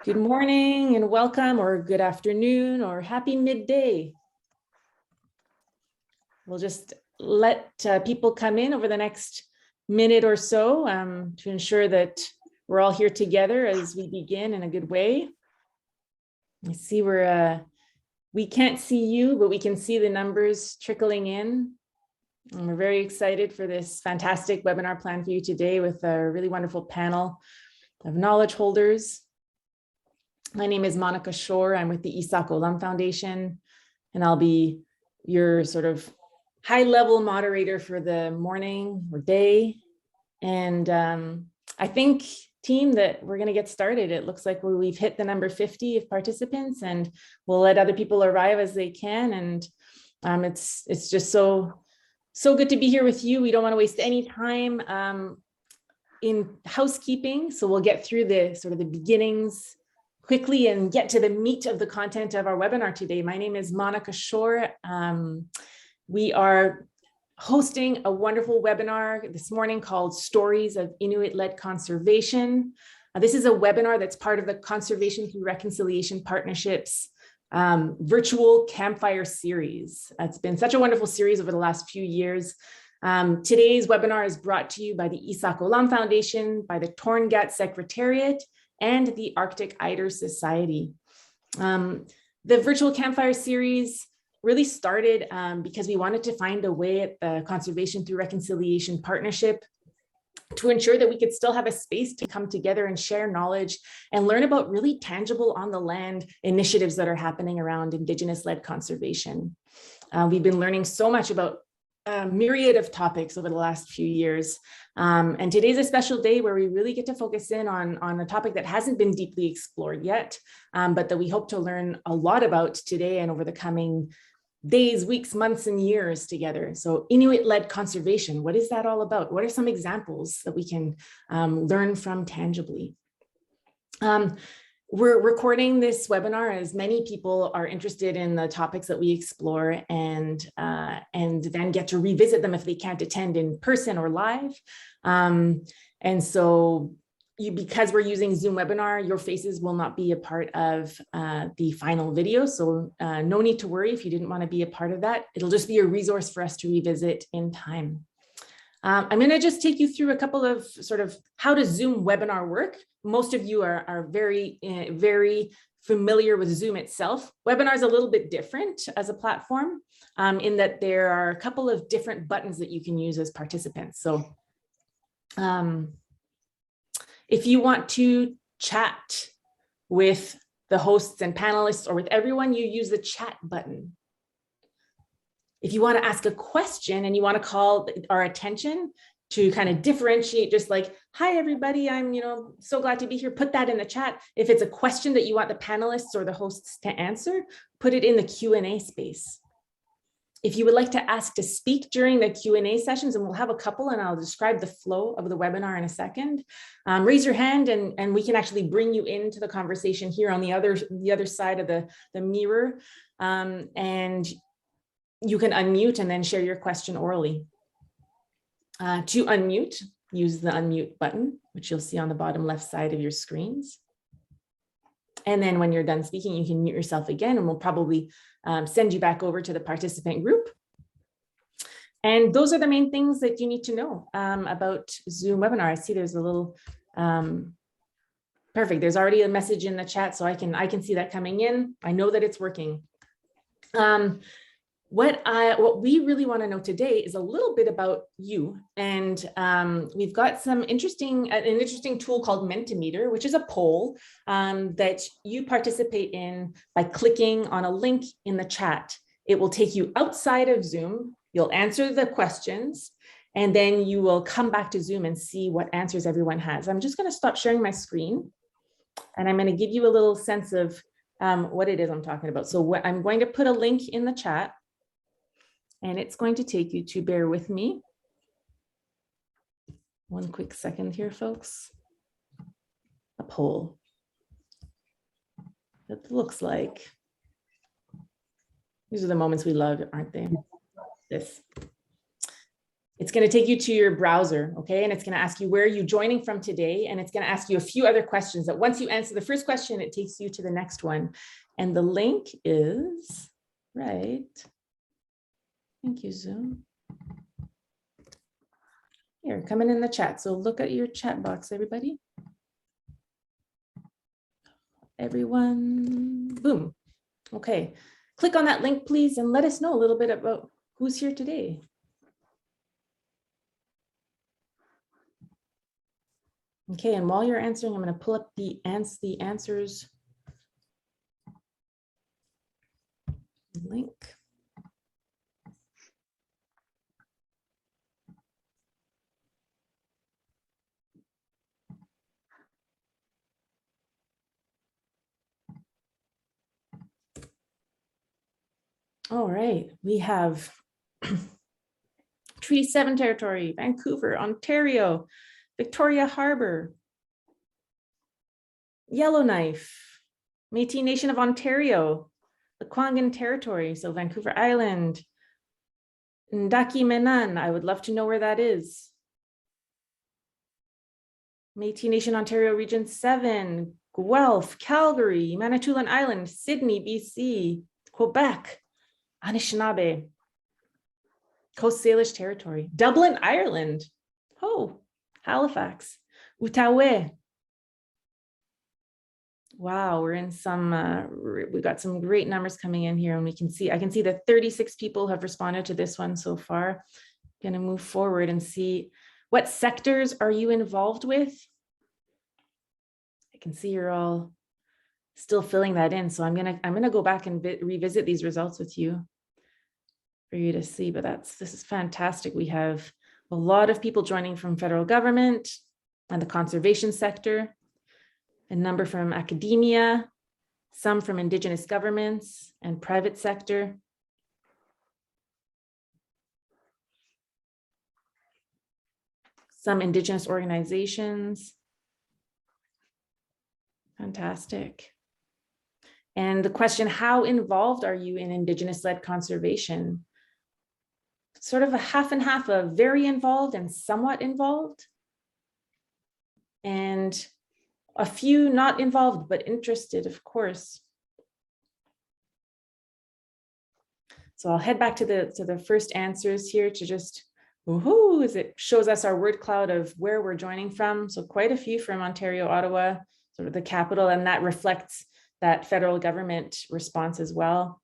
Good morning and welcome, or good afternoon, or happy midday. We'll just let people come in over the next minute or so to ensure that we're all here together as we begin in a good way. I see we can't see you, but we can see the numbers trickling in. And we're very excited for this fantastic webinar planned for you today with a really wonderful panel of knowledge holders. My name is Monica Shore. I'm with the Isak Olam Foundation, and I'll be your sort of high-level moderator for the morning or day. And I think, team, that we're going to get started. It looks like we've hit the number 50 of participants, and we'll let other people arrive as they can. And it's just so good to be here with you. We don't want to waste any time in housekeeping, so we'll get through the beginnings quickly and get to the meat of the content of our webinar today. My name is Monica Shore. We are hosting a wonderful webinar this morning called Stories of Inuit-led Conservation. This is a webinar that's part of the Conservation Through Reconciliation Partnership's virtual campfire series. It's been such a wonderful series over the last few years. Today's webinar is brought to you by the Isak Olam Foundation, by the Torngat Secretariat, and the Arctic Eider Society. The virtual campfire series really started because we wanted to find a way at the Conservation Through Reconciliation Partnership to ensure that we could still have a space to come together and share knowledge and learn about really tangible on the land initiatives that are happening around Indigenous-led conservation. We've been learning so much about a myriad of topics over the last few years. And today's a special day where we really get to focus in on a topic that hasn't been deeply explored yet, but that we hope to learn a lot about today and over the coming days, weeks, months, and years together. So Inuit-led conservation, what is that all about? What are some examples that we can learn from tangibly? We're recording this webinar as many people are interested in the topics that we explore and then get to revisit them if they can't attend in person or live. And so because we're using Zoom webinar, your faces will not be a part of the final video. So no need to worry if you didn't want to be a part of that. It'll just be a resource for us to revisit in time. I'm going to just take you through a couple of sort of how does Zoom webinar work. Most of you are very familiar with Zoom itself. Webinar is a little bit different as a platform in that there are a couple of different buttons that you can use as participants. So if you want to chat with the hosts and panelists or with everyone, you use the chat button. If you want to ask a question and you want to call our attention to kind of differentiate, just like, hi, everybody, I'm so glad to be here, put that in the chat. If it's a question that you want the panelists or the hosts to answer, put it in the Q&A space. If you would like to ask to speak during the Q&A sessions, and we'll have a couple, and I'll describe the flow of the webinar in a second, raise your hand and we can actually bring you into the conversation here on the other side of the mirror. And you can unmute and then share your question orally. To unmute, use the unmute button, which you'll see on the bottom left side of your screens. And then when you're done speaking, you can mute yourself again, and we'll probably send you back over to the participant group. And those are the main things that you need to know about Zoom webinar. I see there's a little, perfect. There's already a message in the chat, so I can see that coming in. I know that it's working. What we really want to know today is a little bit about you, and we've got an interesting tool called Mentimeter, which is a poll that you participate in by clicking on a link in the chat. It will take you outside of Zoom. You'll answer the questions, and then you will come back to Zoom and see what answers everyone has. I'm just going to stop sharing my screen, and I'm going to give you a little sense of what it is I'm talking about. So I'm going to put a link in the chat. And it's going to take you to, bear with me, one quick second here, folks, a poll that looks like, these are the moments we love, aren't they? This. It's going to take you to your browser, okay? And it's going to ask you, where are you joining from today? And it's going to ask you a few other questions that once you answer the first question, it takes you to the next one. And the link is right. Thank you, Zoom. Here, coming in the chat. So look at your chat box, everybody. Everyone, boom. Okay, click on that link, please, and let us know a little bit about who's here today. Okay, and while you're answering, I'm going to pull up the answers link. All right, we have Treaty 7 territory, Vancouver, Ontario, Victoria Harbour, Yellowknife, Métis Nation of Ontario, the Kwangan territory, so Vancouver Island, Ndaki Menan, I would love to know where that is. Métis Nation Ontario Region 7, Guelph, Calgary, Manitoulin Island, Sydney, BC, Quebec, Anishinaabe, Coast Salish territory, Dublin, Ireland, oh, Halifax, Outaouais. Wow, we're in some, we got some great numbers coming in here, and I can see that 36 people have responded to this one so far. Going to move forward and see what sectors are you involved with. I can see you're all still filling that in, so I'm gonna go back and revisit these results with you for you to see. But this is fantastic. We have a lot of people joining from federal government and the conservation sector, a number from academia, some from Indigenous governments and private sector. Some Indigenous organizations. Fantastic. And the question, how involved are you in Indigenous-led conservation? Sort of a half and half, of very involved and somewhat involved. And a few not involved, but interested, of course. So I'll head back to the first answers here to just, woohoo, as it shows us our word cloud of where we're joining from. So quite a few from Ontario, Ottawa, sort of the capital, and that reflects that federal government response as well.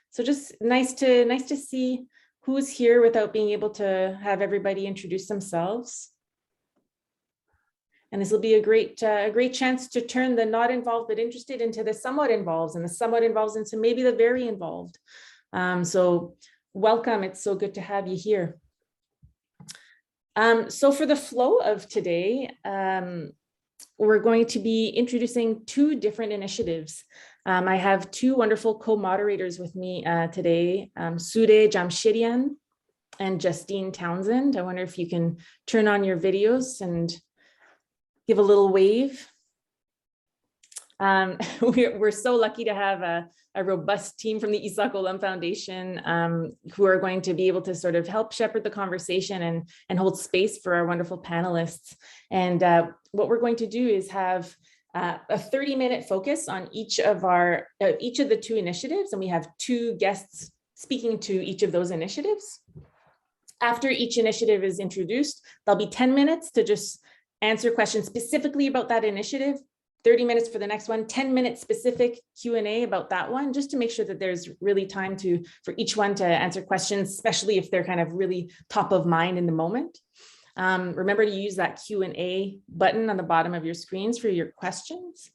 So just nice to see who's here without being able to have everybody introduce themselves. And this will be a great chance to turn the not involved but interested into the somewhat involved, and the somewhat involved into maybe the very involved. So welcome, it's so good to have you here. So for the flow of today, we're going to be introducing two different initiatives. I have two wonderful co-moderators with me today, Sude Jamshidian and Justine Townsend. I wonder if you can turn on your videos and give a little wave. We're so lucky to have a robust team from the Isak Olam Foundation who are going to be able to sort of help shepherd the conversation and hold space for our wonderful panelists. And what we're going to do is have a 30-minute focus on each of the two initiatives, and we have two guests speaking to each of those initiatives. After each initiative is introduced, there'll be 10 minutes to just answer questions specifically about that initiative, 30 minutes for the next one, 10-minute specific Q&A about that one, just to make sure that there's really time for each one to answer questions, especially if they're kind of really top of mind in the moment. Remember to use that Q&A button on the bottom of your screens for your questions.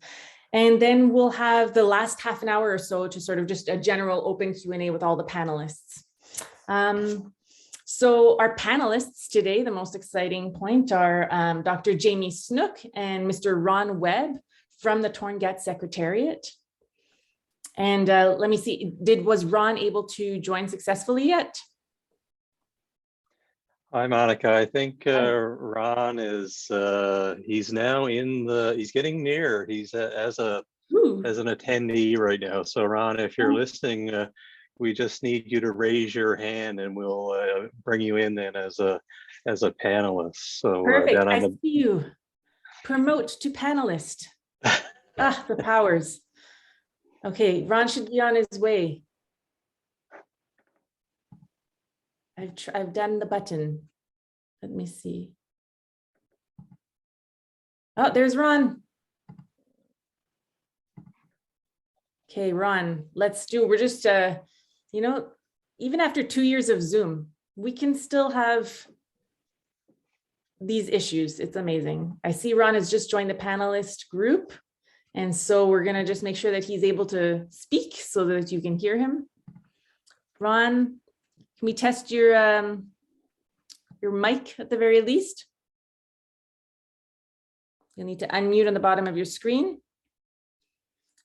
And then we'll have the last half an hour or so to sort of just a general open Q&A with all the panelists. So our panelists today, the most exciting point are Dr. Jamie Snook and Mr. Ron Webb from the Torngat Secretariat. And let me see, was Ron able to join successfully yet? Hi, Monica. I think Ron is, he's now he's getting near. He's as an attendee right now. So Ron, if you're listening, we just need you to raise your hand and we'll bring you in then as a panelist. So Perfect. down I on see you. Promote to panelist. Ah, the powers. Okay, Ron should be on his way. I've done the button. Let me see. Oh, there's Ron. Okay, Ron, we're just, you know, even after 2 years of Zoom, we can still have these issues. It's amazing. I see Ron has just joined the panelist group. And so we're gonna just make sure that he's able to speak so that you can hear him. Ron, can we test your mic at the very least? You'll need to unmute on the bottom of your screen.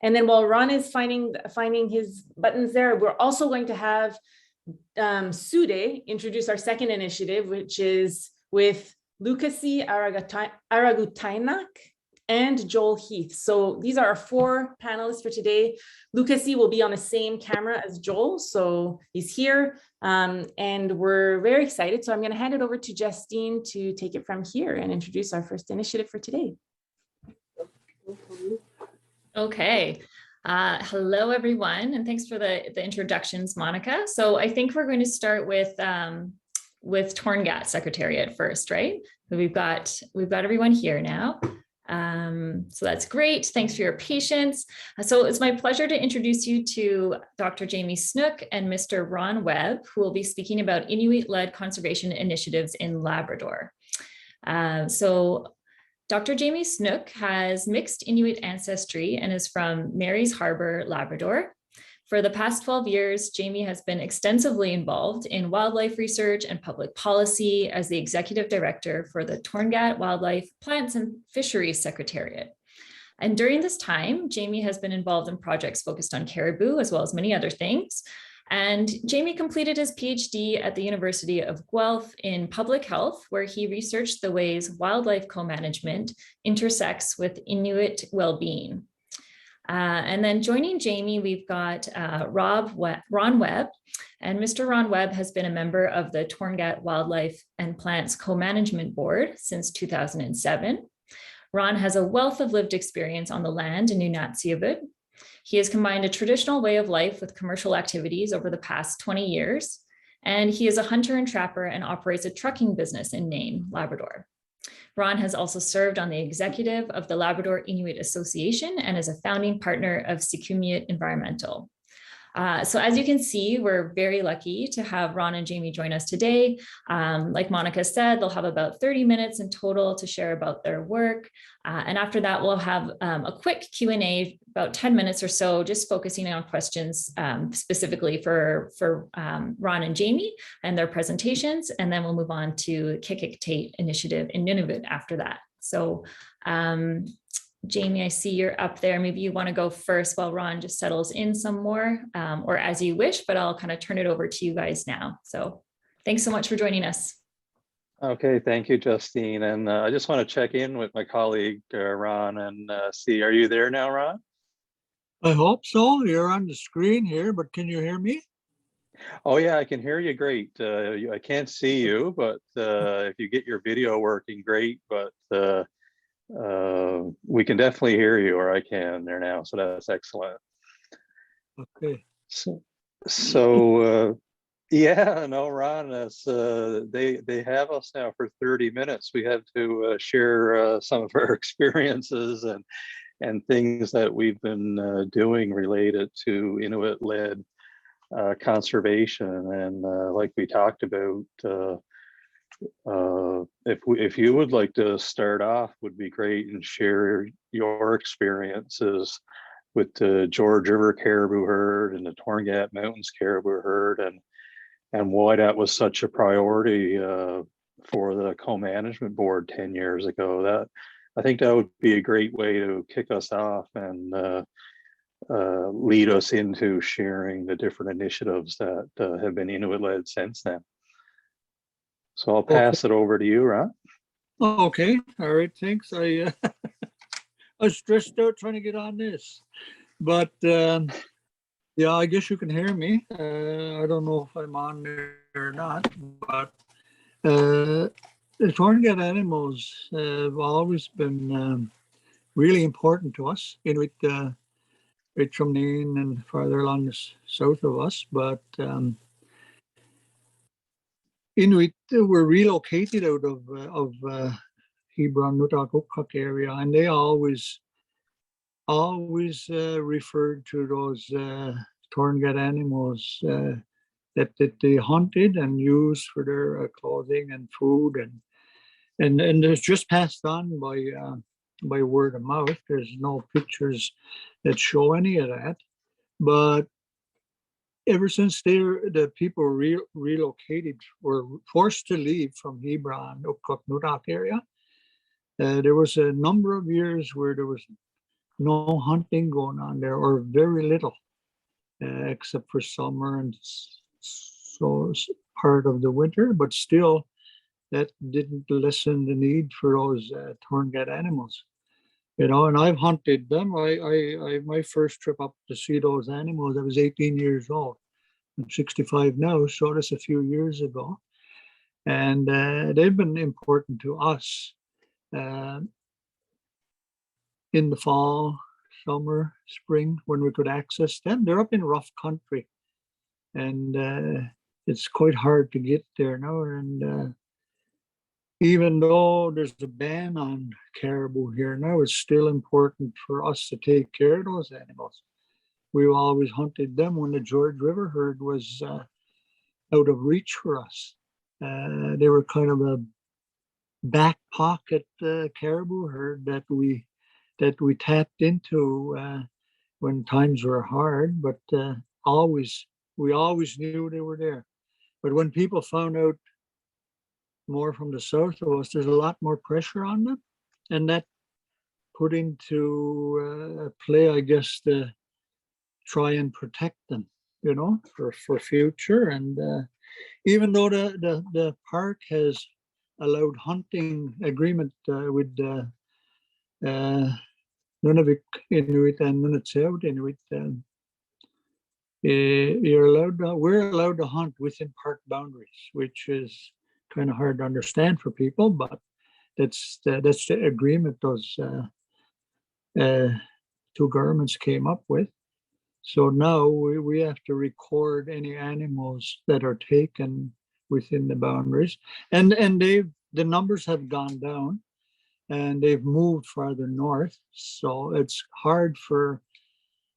And then while Ron is finding his buttons there, we're also going to have Sude introduce our second initiative, which is with Lucassie Arragutainaq and Joel Heath. So these are our 4 panelists for today. Lucassie will be on the same camera as Joel, so he's here, and we're very excited. So I'm going to hand it over to Justine to take it from here and introduce our first initiative for today. Okay. Hello, everyone, and thanks for the introductions, Monica. So I think we're going to start with Torngat Secretariat first, right? So we've got everyone here now. So that's great. Thanks for your patience. So it's my pleasure to introduce you to Dr. Jamie Snook and Mr. Ron Webb, who will be speaking about Inuit-led conservation initiatives in Labrador. So Dr. Jamie Snook has mixed Inuit ancestry and is from Mary's Harbor, Labrador. For the past 12 years, Jamie has been extensively involved in wildlife research and public policy as the executive director for the Torngat Wildlife, Plants and Fisheries Secretariat. And during this time, Jamie has been involved in projects focused on caribou as well as many other things. And Jamie completed his PhD at the University of Guelph in public health, where he researched the ways wildlife co-management intersects with Inuit well-being. And then joining Jamie, we've got Ron Webb, and Mr. Ron Webb has been a member of the Torngat Wildlife and Plants Co-Management Board since 2007. Ron has a wealth of lived experience on the land in Nunavut. He has combined a traditional way of life with commercial activities over the past 20 years, and he is a hunter and trapper and operates a trucking business in Nain, Labrador. Ron has also served on the executive of the Labrador Inuit Association and is a founding partner of SIKU Environmental. So as you can see, we're very lucky to have Ron and Jamie join us today. Like Monica said, they'll have about 30 minutes in total to share about their work. And after that, we'll have a quick Q&A, about 10 minutes or so, just focusing on questions specifically for Ron and Jamie and their presentations. And then we'll move on to Qikiqtait initiative in Nunavut after that. So Jamie, I see you're up there. Maybe you want to go first while Ron just settles in some more, or as you wish, but I'll kind of turn it over to you guys now. So thanks so much for joining us. Okay, thank you, Justine. And I just want to check in with my colleague, Ron, and see, are you there now, Ron? I hope so. You're on the screen here, but can you hear me? Oh yeah, I can hear you great. I can't see you, but if you get your video working, great. But we can definitely hear you, or I can there now. So that's excellent. Okay. So yeah, no, Ron, they have us now for 30 minutes. We have to share some of our experiences and things that we've been doing related to Inuit-led conservation. And like we talked about, if you would like to start off, would be great, and share your experiences with the George River caribou herd and the Torngat Mountains caribou herd, and why that was such a priority for the co-management board 10 years ago. I think that would be a great way to kick us off and lead us into sharing the different initiatives that have been Inuit-led since then. So I'll pass it over to you, Ron. Okay. All right. Thanks. I was stressed out trying to get on this, but Yeah, I guess you can hear me. I don't know if I'm on there or not, but the Torngat animals have always been really important to us, Inuit, right from Nain and farther along the south of us. But Inuit were relocated out of Hebron, Nunavut area, and they always referred to those Torngat animals that they hunted and used for their clothing and food, and it's just passed on by word of mouth. There's no pictures that show any of that, but ever since the people relocated, were forced to leave from Hebron, Nunavut area, there was a number of years where there was no hunting going on there, or very little, except for summer and so part of the winter. But still, that didn't lessen the need for those Torngat animals, you know. And I've hunted them. I my first trip up to see those animals, I was 18 years old. I'm 65 now, so that's a few years ago, and they've been important to us. In the fall, summer, spring, when we could access them. They're up in rough country, and it's quite hard to get there now. And even though there's a ban on caribou here now, it's still important for us to take care of those animals. We've always hunted them when the George River herd was out of reach for us. They were kind of a back pocket caribou herd that we tapped into when times were hard, but we always knew they were there. But when people found out more from the south of us, there's a lot more pressure on them, and that put into play, I guess, to try and protect them, you know, for future. And even though the park has allowed hunting agreement with Nunavut Inuit and Nunavut Inuit, we're allowed to hunt within park boundaries, which is kind of hard to understand for people, but that's the agreement those two governments came up with. So now we have to record any animals that are taken within the boundaries, and the numbers have gone down, and they've moved farther north, so it's hard for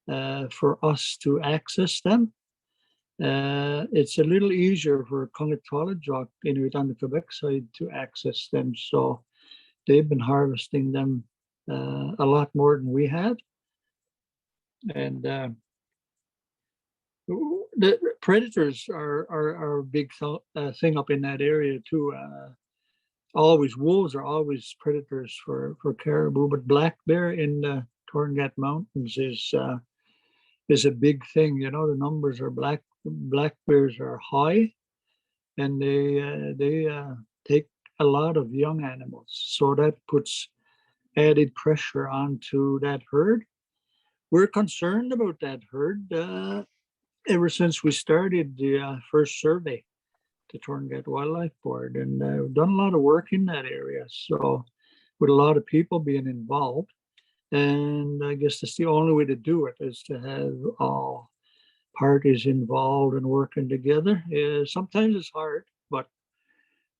us to access them. It's a little easier for Qikiqtait Inuit on the Quebec side to access them, so they've been harvesting them a lot more than we had. And the predators are a big thing up in that area too. Wolves are always predators for caribou, but black bear in the Torngat Mountains is a big thing. You know, the numbers are black bears are high, and they take a lot of young animals, so that puts added pressure onto that herd. We're concerned about that herd ever since we started the first survey to Torngat Wildlife Board, and we've done a lot of work in that area. So with a lot of people being involved, and I guess that's the only way to do it, is to have all parties involved and working together. Sometimes it's hard, but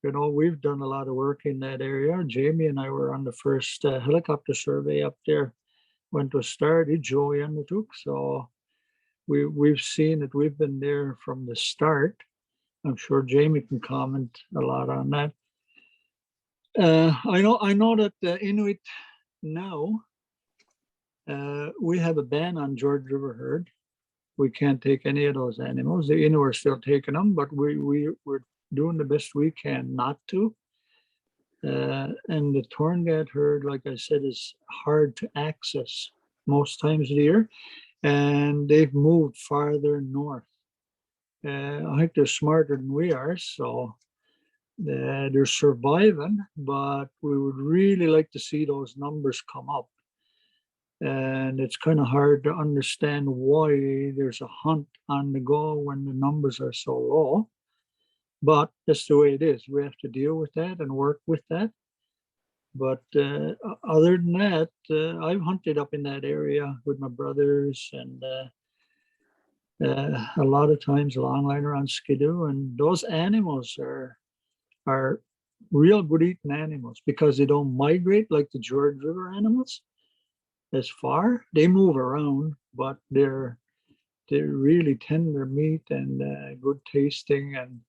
you know, we've done a lot of work in that area. Jamie and I were on the first helicopter survey up there when it was started, Joey and the Took. So we've seen it. We've been there from the start. I'm sure Jamie can comment a lot on that. I know that the Inuit now, we have a ban on George River herd. We can't take any of those animals. The Inuit are still taking them, but we're doing the best we can not to. And the Torngat herd, like I said, is hard to access most times of the year, and they've moved farther north. I think they're smarter than we are, so they're surviving, but we would really like to see those numbers come up. And it's kind of hard to understand why there's a hunt on the go when the numbers are so low. But that's the way it is. We have to deal with that and work with that. But other than that, I've hunted up in that area with my brothers, and a lot of times longliner on skidoo, and those animals are real good eating animals because they don't migrate like the George River animals as far. They move around, but they're really tender meat and good tasting. And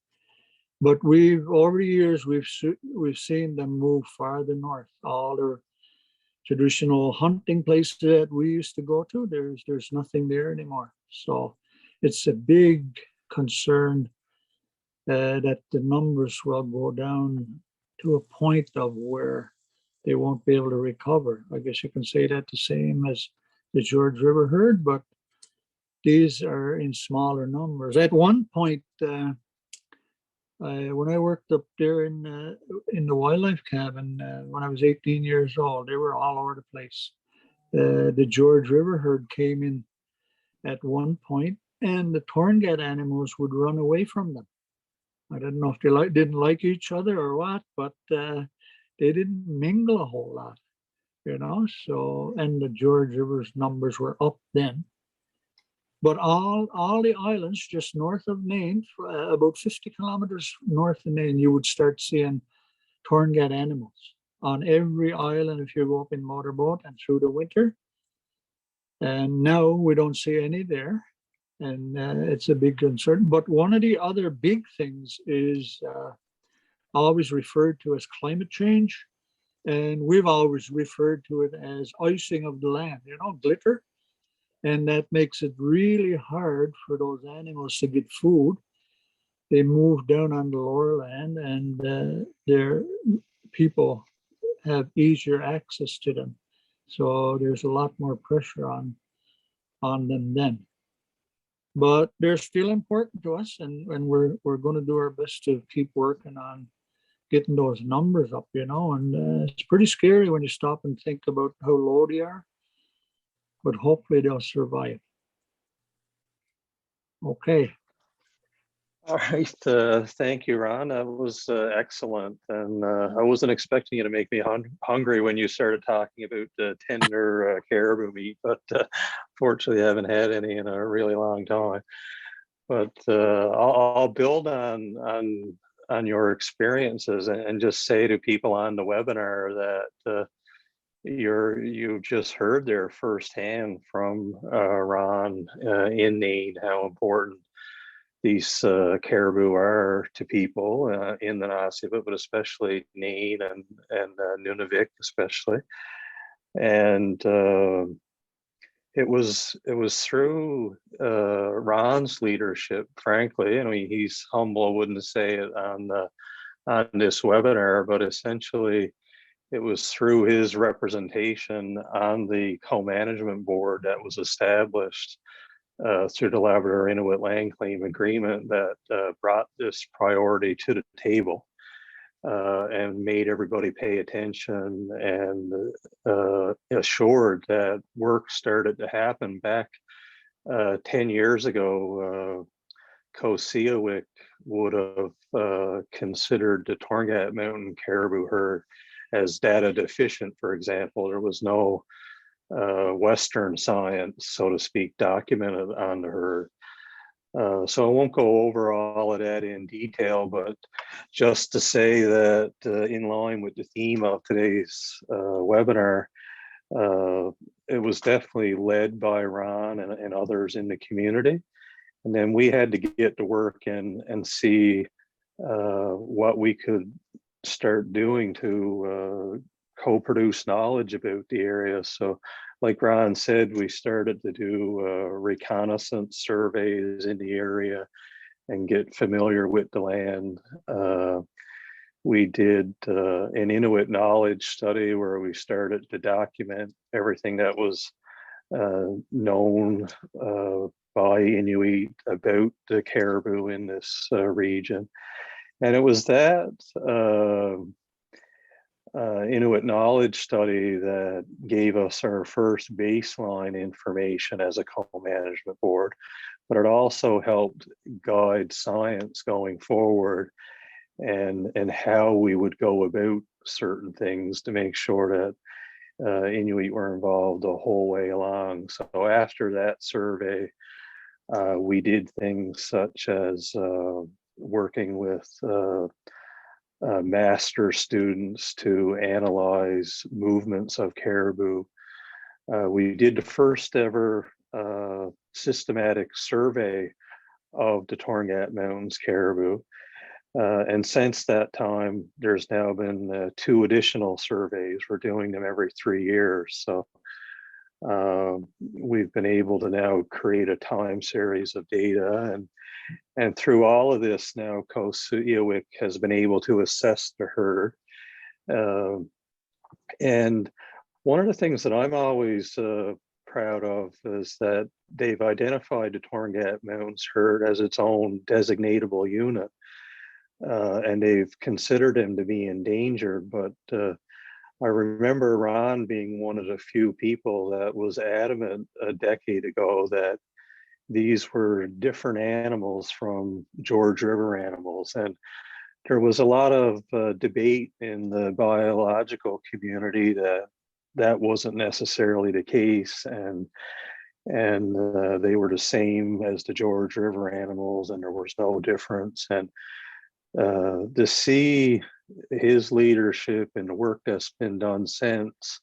but over the years we've seen them move farther north. All the traditional hunting places that we used to go to, there's nothing there anymore. So it's a big concern that the numbers will go down to a point of where they won't be able to recover. I guess you can say that the same as the George River herd, but these are in smaller numbers. At one point, when I worked up there in the wildlife cabin, when I was 18 years old, they were all over the place. The George River herd came in at one point, and the Torngat animals would run away from them. I don't know if they didn't like each other or what, but they didn't mingle a whole lot, you know. So, and the George River's numbers were up then. But all the islands just north of Nain, about 50 kilometers north of Nain, you would start seeing Torngat animals on every island if you go up in motorboat and through the winter. And now we don't see any there, and it's a big concern. But one of the other big things is always referred to as climate change, and we've always referred to it as icing of the land, you know, glitter. And that makes it really hard for those animals to get food. They move down on the lower land, and their people have easier access to them. So there's a lot more pressure on them then. But they're still important to us, and we're going to do our best to keep working on getting those numbers up, you know. And it's pretty scary when you stop and think about how low they are. But hopefully they'll survive. Okay. All right, thank you, Ron. That was excellent, and I wasn't expecting you to make me hungry when you started talking about tender caribou meat, but fortunately I haven't had any in a really long time. But I'll build on your experiences and just say to people on the webinar that you just heard there firsthand from Ron in Nain how important these caribou are to people in the Nunavut, but especially Nain and Nunavut especially. And it was through Ron's leadership, frankly. I mean, he's humble, I wouldn't say it on this webinar, but essentially it was through his representation on the co-management board that was established through the Labrador Inuit Land Claim Agreement that brought this priority to the table and made everybody pay attention, and assured that work started to happen back 10 years ago. Ko-Siawik would have considered the Torngat Mountain Caribou herd as data deficient, for example. There was no Western science, so to speak, documented on the herd. So I won't go over all of that in detail, but just to say that in line with the theme of today's webinar, it was definitely led by Ron and others in the community. And then we had to get to work and see what we could start doing to co-produce knowledge about the area. So like Ron said, we started to do reconnaissance surveys in the area and get familiar with the land. We did an Inuit knowledge study where we started to document everything that was known by Inuit about the caribou in this region. And it was that Inuit knowledge study that gave us our first baseline information as a co-management board, but it also helped guide science going forward and how we would go about certain things to make sure that Inuit were involved the whole way along. So after that survey, we did things such as working with master students to analyze movements of caribou. We did the first ever systematic survey of the Torngat Mountains caribou. And since that time, there's now been 2 additional surveys. We're doing them every 3 years. So we've been able to now create a time series of data, and through all of this now, Qikiqtait has been able to assess the herd. And one of the things that I'm always proud of is that they've identified the Torngat Mountains herd as its own designatable unit. And they've considered him to be endangered, but I remember Ron being one of the few people that was adamant a decade ago that these were different animals from George River animals. And there was a lot of debate in the biological community that that wasn't necessarily the case, and they were the same as the George River animals, and there was no difference. And to see his leadership and the work that's been done since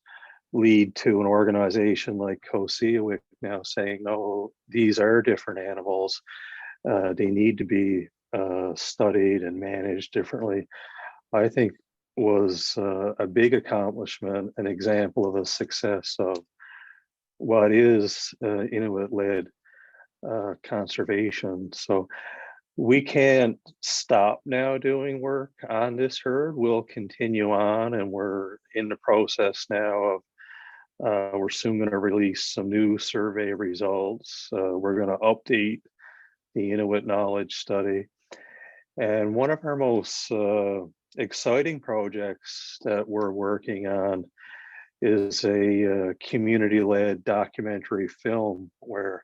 lead to an organization like Qikiqtait now saying, no, these are different animals. They need to be studied and managed differently, I think was a big accomplishment, an example of a success of what is Inuit-led conservation. So we can't stop now doing work on this herd. We'll continue on, and we're in the process now of we're soon going to release some new survey results. We're going to update the Inuit knowledge study. And one of our most exciting projects that we're working on is a community-led documentary film where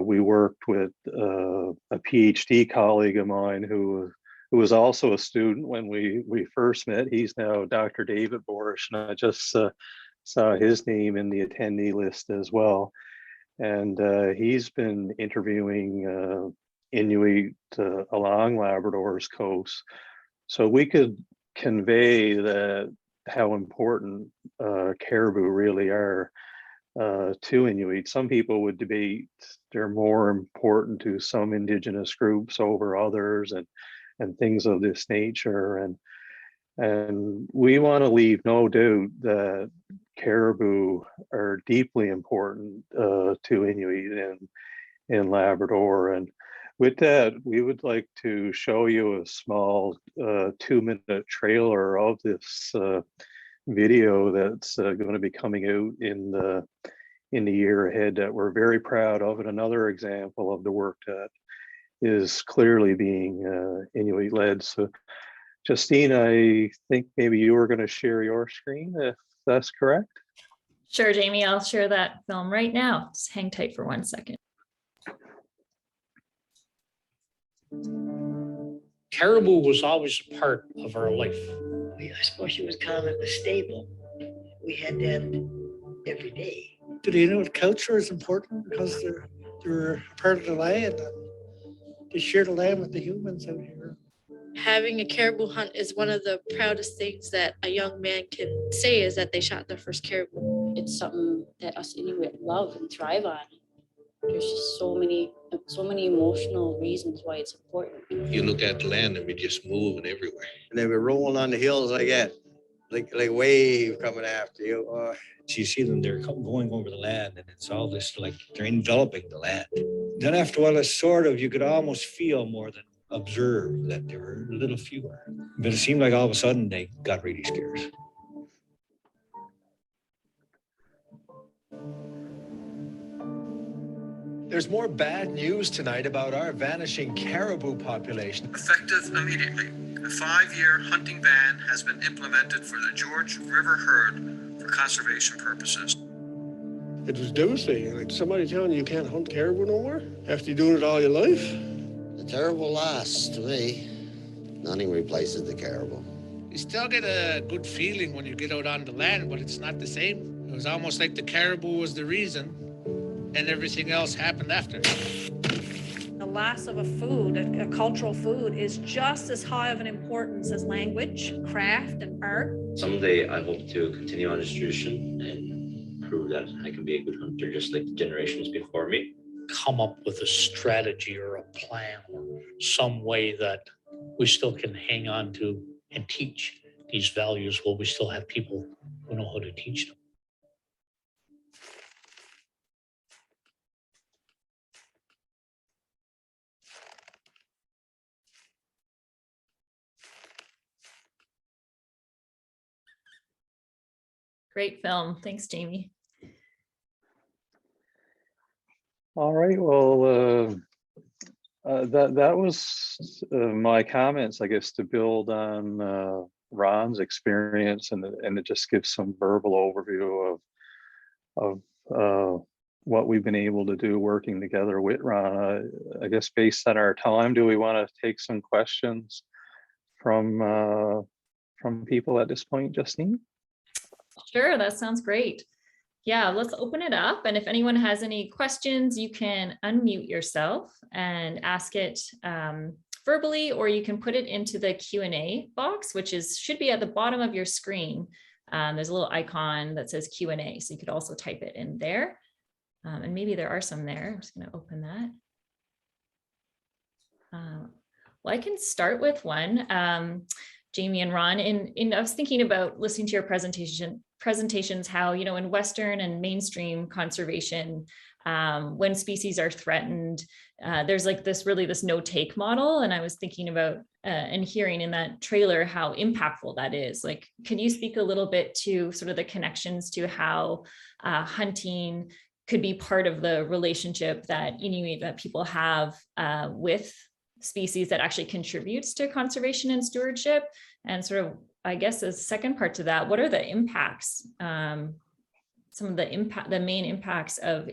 we worked with a PhD colleague of mine who was also a student when we first met. He's now Dr. David Borish, and I just saw his name in the attendee list as well. And he's been interviewing Inuit along Labrador's coast, so we could convey that how important caribou really are to Inuit. Some people would debate they're more important to some Indigenous groups over others, and things of this nature. And we want to leave no doubt that caribou are deeply important to Inuit in Labrador. And with that, we would like to show you a small 2-minute trailer of this video that's going to be coming out in the year ahead that we're very proud of, and another example of the work that is clearly being Inuit-led. So Justine, I think maybe you were going to share your screen, if that's correct. Sure, Jamie, I'll share that film right now. Just hang tight for 1 second. Caribou was always a part of our life. I suppose you would call it a stable. We had that every day. To the Inuit culture is important because they're a part of the land, and they share the land with the humans out here. Having a caribou hunt is one of the proudest things that a young man can say, is that they shot their first caribou. It's something that us Inuit love and thrive on. There's just so many emotional reasons why it's important. You look at the land and we just moving everywhere. And they were rolling on the hills like that, like a wave coming after you. So you see them, they're going over the land, and it's all this, like they're enveloping the land. Then after a while, it's sort of, you could almost feel more than observe that there were a little fewer. But it seemed like all of a sudden they got really scarce. There's more bad news tonight about our vanishing caribou population. Affect us immediately. a 5-year hunting ban has been implemented for the George River herd for conservation purposes. It was devastating. Like somebody telling you can't hunt caribou no more after you're doing it all your life. A terrible loss to me. Nothing replaces the caribou. You still get a good feeling when you get out on the land, but it's not the same. It was almost like the caribou was the reason and everything else happened after. The loss of a food, a cultural food, is just as high of an importance as language, craft, and art. Someday I hope to continue on this tradition and prove that I can be a good hunter just like the generations before me. Come up with a strategy or a plan or some way that we still can hang on to and teach these values while we still have people who know how to teach them. Great film. Thanks, Jamie. All right, well, that was my comments, I guess, to build on Ron's experience, and it just gives some verbal overview of what we've been able to do working together with Ron. I guess based on our time, do we want to take some questions from people at this point, Justine? Sure, that sounds great. Yeah, let's open it up. And if anyone has any questions, you can unmute yourself and ask it verbally, or you can put it into the Q&A box, which should be at the bottom of your screen. There's a little icon that says Q&A, so you could also type it in there. And maybe there are some there. I'm just going to open that. Well, I can start with one. Jamie and Ron, I was thinking about listening to your presentations, how, in Western and mainstream conservation, when species are threatened, there's like this no-take model. And I was thinking about and hearing in that trailer how impactful that is. Like, can you speak a little bit to sort of the connections to how hunting could be part of the relationship that that people have with species that actually contributes to conservation and stewardship? And sort of, I guess, as a second part to that, what are the impacts, some of the main impacts of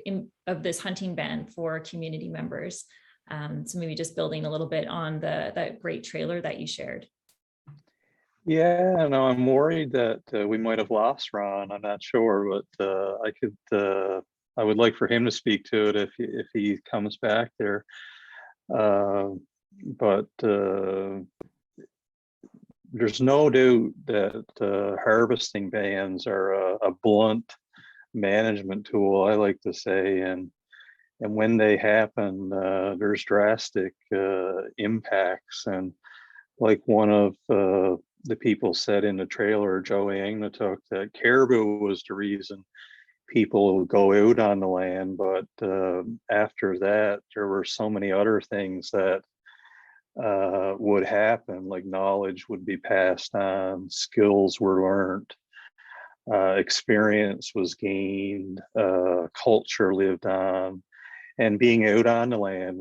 this hunting ban for community members? So maybe just building a little bit on that great trailer that you shared. Yeah, no, I'm worried that we might have lost Ron. I'm not sure, but I would like for him to speak to it if he comes back there. But there's no doubt that harvesting bans are a blunt management tool, I like to say, and when they happen, there's drastic impacts. And like one of the people said in the trailer, Joel Heath, that caribou was the reason people go out on the land, but after that, there were so many other things that would happen, like knowledge would be passed on, skills were learned, experience was gained, culture lived on, and being out on the land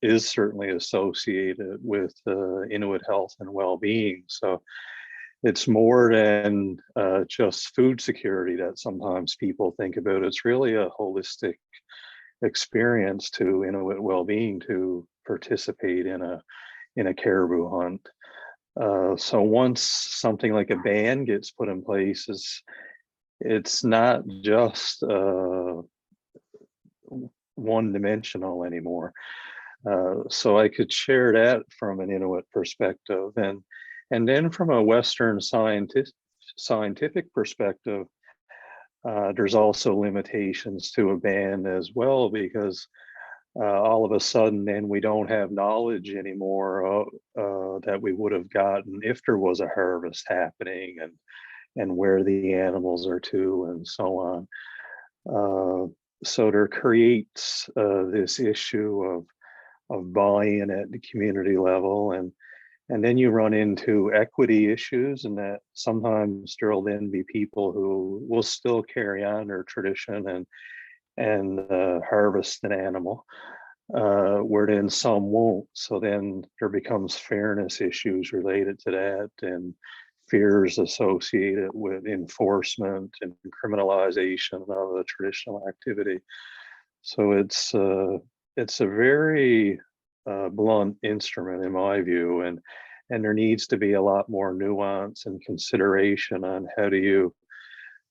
is certainly associated with Inuit health and well-being. So it's more than just food security that sometimes people think about. It's really a holistic experience to Inuit well-being to participate in a caribou hunt. So once something like a ban gets put in place, it's not just one-dimensional anymore. So I could share that from an Inuit perspective, and then from a Western scientific perspective, there's also limitations to a ban as well, because all of a sudden then we don't have knowledge anymore that we would have gotten if there was a harvest happening, and where the animals are to, and so on. So there creates this issue of buy-in at the community level, and then you run into equity issues, and that sometimes there'll then be people who will still carry on their tradition and harvest an animal. where then some won't. So then there becomes fairness issues related to that, and fears associated with enforcement and criminalization of a traditional activity. So it's a very blunt instrument in my view, and there needs to be a lot more nuance and consideration on how do you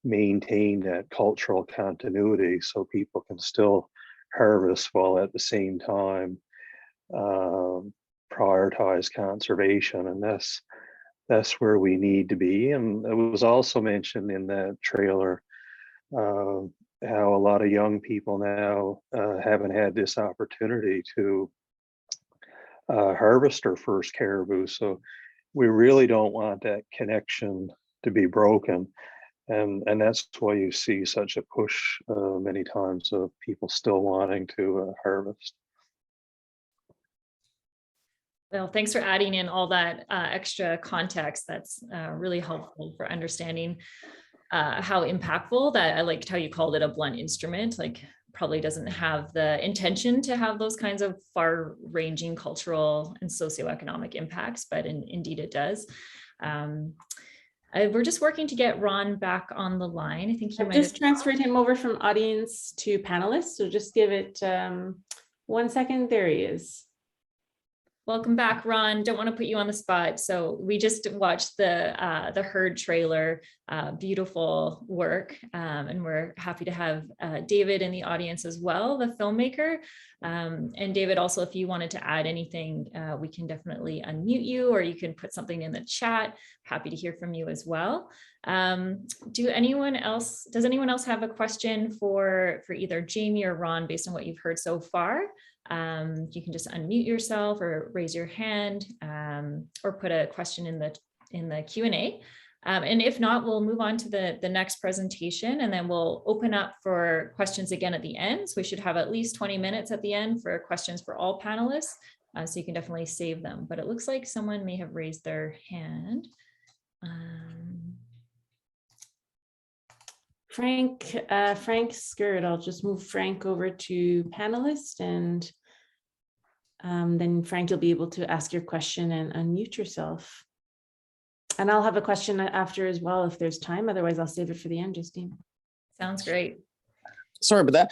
maintain that cultural continuity so people can still harvest while at the same time prioritize conservation. And that's where we need to be. And it was also mentioned in that trailer how a lot of young people now haven't had this opportunity to harvest their first caribou. So we really don't want that connection to be broken. And that's why you see such a push many times of people still wanting to harvest. Well, thanks for adding in all that extra context. That's really helpful for understanding how impactful that. I liked how you called it a blunt instrument, like probably doesn't have the intention to have those kinds of far-ranging cultural and socioeconomic impacts, but indeed it does. We're just working to get Ron back on the line. I think you might just transferred him over from audience to panelists. So just give it 1 second. There he is. Welcome back, Ron. Don't want to put you on the spot. So we just watched the herd trailer, beautiful work. And we're happy to have David in the audience as well, the filmmaker. And David, also, if you wanted to add anything, we can definitely unmute you, or you can put something in the chat. Happy to hear from you as well. Does anyone else have a question for either Jamie or Ron based on what you've heard so far? You can just unmute yourself or raise your hand, or put a question in the Q&A. And if not, we'll move on to the next presentation, and then we'll open up for questions again at the end. So we should have at least 20 minutes at the end for questions for all panelists. So you can definitely save them, but it looks like someone may have raised their hand. Frank Skirt. I'll just move Frank over to panelist, and then Frank, you'll be able to ask your question and unmute yourself. And I'll have a question after as well if there's time. Otherwise, I'll save it for the end, Justine. Sounds great. Sorry about that.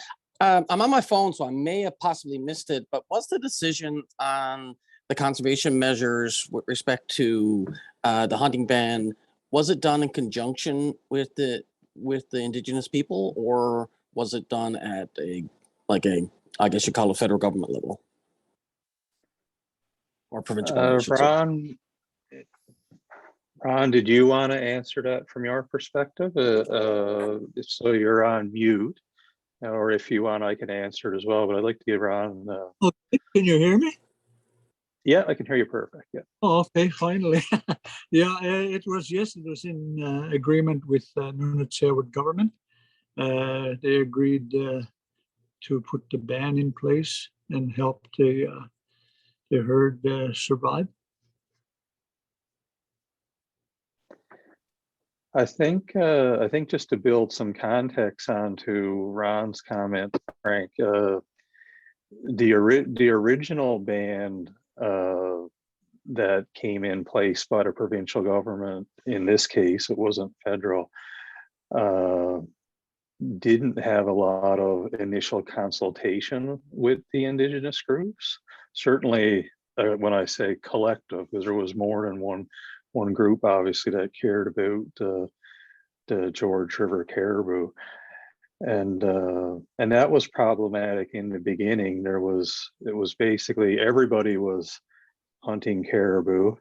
I'm on my phone, so I may have possibly missed it, but what's the decision on the conservation measures with respect to the hunting ban? Was it done in conjunction with the Indigenous people, or was it done at I guess you call it federal government level or provincial government? Ron, did you want to answer that from your perspective? If so, you're on mute, or if you want, I can answer it as well, but I'd like to give Ron. Okay. Can you hear me? Yeah, I can hear you perfect. Yeah. Oh, okay, finally. Yeah, it was in agreement with Nunavut government. They agreed to put the ban in place and help the herd survive. I think just to build some context onto Ron's comment, Frank, the original ban that came in place by the provincial government, in this case, it wasn't federal, didn't have a lot of initial consultation with the Indigenous groups. Certainly, when I say collective, because there was more than one group, obviously, that cared about the George River caribou, and that was problematic in the beginning. It was basically everybody was hunting caribou,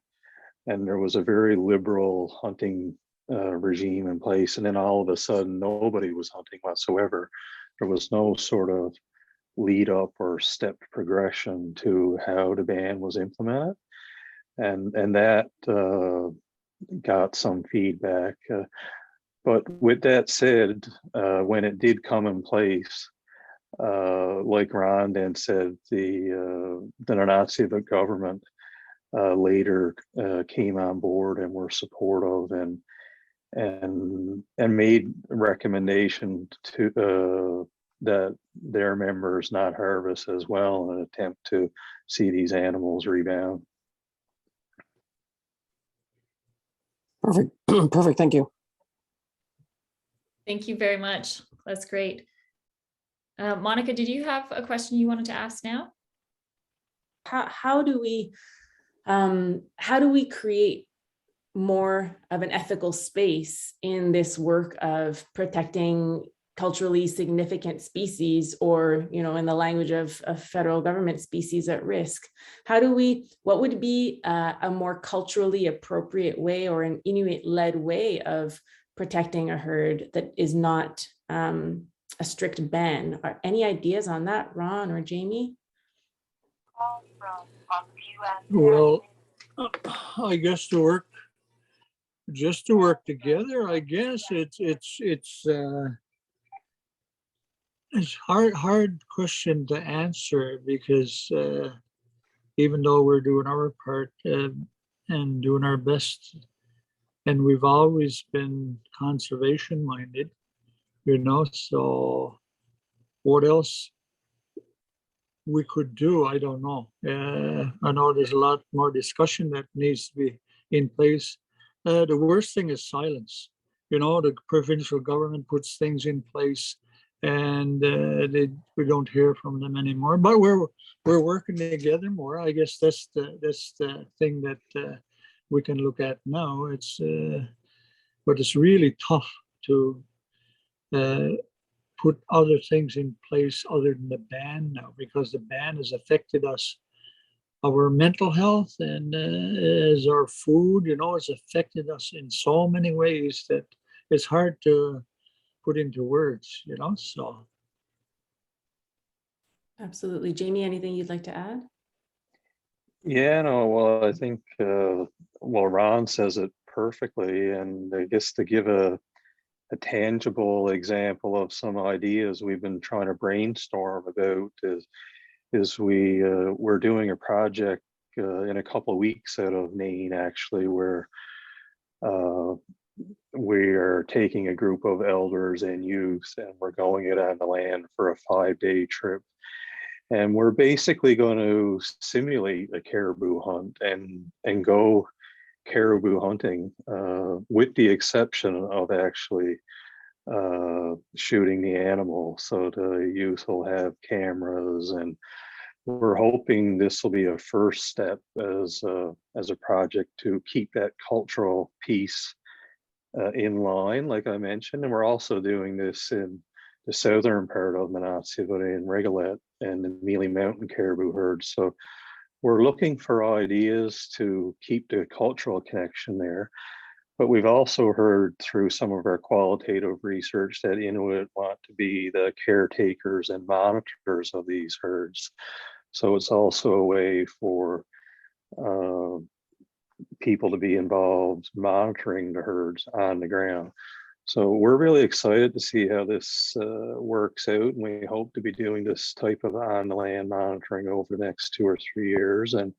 and there was a very liberal hunting regime in place, and then all of a sudden nobody was hunting whatsoever. There was no sort of lead up or step progression to how the ban was implemented, and that got some feedback. But with that said, when it did come in place, like Ron then said, the Nautsituqtiit government later came on board and were supportive and made recommendation to that their members not harvest as well in an attempt to see these animals rebound. Perfect. Perfect. Thank you. Thank you very much. That's great. Monica, did you have a question you wanted to ask now? How do we create more of an ethical space in this work of protecting culturally significant species, or, you know, in the language of federal government, species at risk? What would be a more culturally appropriate way, or an Inuit-led way of protecting a herd that is not a strict ban? Any ideas on that, Ron or Jamie? Well, I guess to work together, I guess it's hard question to answer, because even though we're doing our part and doing our best, and we've always been conservation minded, you know, so what else we could do, I don't know. I know there's a lot more discussion that needs to be in place. The worst thing is silence. You know, the provincial government puts things in place, and we don't hear from them anymore. But we're working together more. I guess that's the thing that we can look at now. But it's really tough to put other things in place other than the ban now, because the ban has affected us, our mental health, and as our food, you know, it's affected us in so many ways that it's hard to put into words, you know, so. Absolutely. Jamie, anything you'd like to add? Yeah, no, well, I think, well, Ron says it perfectly, and I guess to give a tangible example of some ideas we've been trying to brainstorm about is we're doing a project in a couple of weeks out of Maine, actually, where we are taking a group of elders and youth, and we're going out on the land for a 5-day trip. And we're basically going to simulate a caribou hunt and go caribou hunting, with the exception of actually shooting the animal. So the youth will have cameras, and we're hoping this will be a first step as a project to keep that cultural piece in line, like I mentioned. And we're also doing this in the southern part of the Nautsituqtiit and Regalet and the Mealy Mountain Caribou herds. So we're looking for ideas to keep the cultural connection there. But we've also heard through some of our qualitative research that Inuit want to be the caretakers and monitors of these herds. So it's also a way for people to be involved monitoring the herds on the ground. So we're really excited to see how this works out, and we hope to be doing this type of on-the-land monitoring over the next 2 or 3 years, and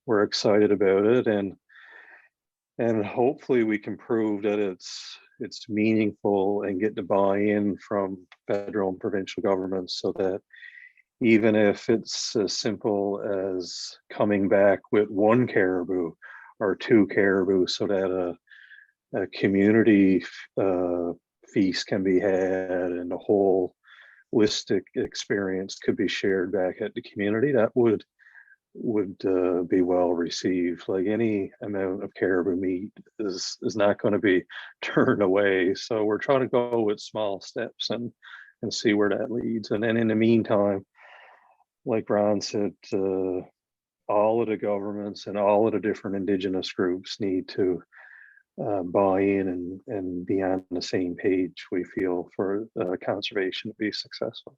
we're excited about it, and hopefully we can prove that it's meaningful and get the buy-in from federal and provincial governments, so that even if it's as simple as coming back with 1 caribou or 2 caribou, so that a community feast can be had and the whole holistic experience could be shared back at the community, that would be well received. Like, any amount of caribou meat is not going to be turned away. So we're trying to go with small steps and see where that leads. And then in the meantime, like Ron said, all of the governments and all of the different Indigenous groups need to buy in and be on the same page, we feel, for conservation to be successful.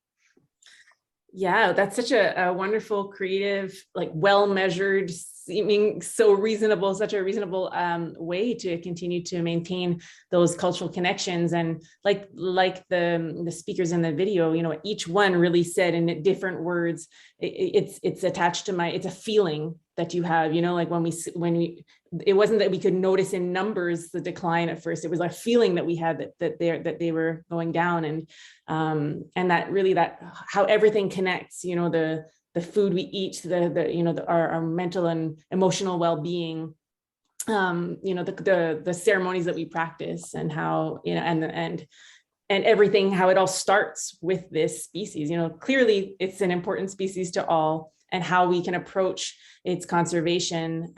Yeah, that's such a wonderful, creative, like well-measured seeming so reasonable, such a reasonable way to continue to maintain those cultural connections. And like the speakers in the video, you know, each one really said in different words, it's attached to it's a feeling that you have, you know, like when we it wasn't that we could notice in numbers the decline at first, it was a feeling that we had that they were going down. And that really, that how everything connects, you know, the food we eat, you know, our mental and emotional well-being, you know, the ceremonies that we practice, and how, you know, and everything, how it all starts with this species. You know, clearly it's an important species to all, and how we can approach its conservation,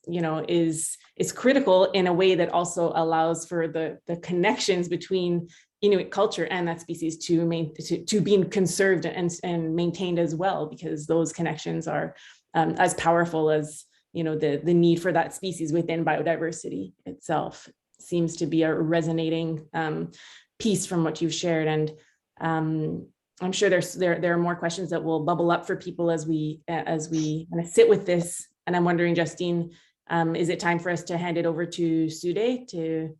you know, is critical in a way that also allows for the connections between Inuit culture and that species to being conserved and maintained as well, because those connections are as powerful as, you know, the need for that species within biodiversity itself. Seems to be a resonating piece from what you've shared. And I'm sure there are more questions that will bubble up for people as we kind of sit with this. And I'm wondering, Justine, is it time for us to hand it over to Sude to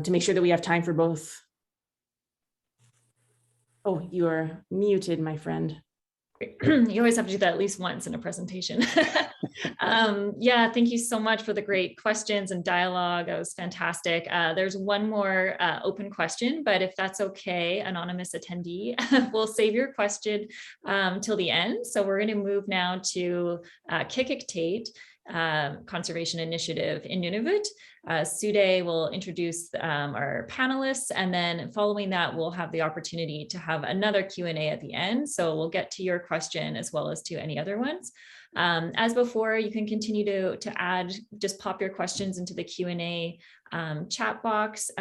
make sure that we have time for both? Oh, you are muted, my friend. You always have to do that at least once in a presentation. Yeah, thank you so much for the great questions and dialogue. That was fantastic. There's one more open question, but if that's okay, anonymous attendee, we'll save your question till the end. So we're going to move now to Qikiqtait Conservation Initiative in Nunavut. Sude will introduce our panelists, and then following that, we'll have the opportunity to have another Q&A at the end. So we'll get to your question as well as to any other ones. As before, you can continue to add, just pop your questions into the Q&A chat box.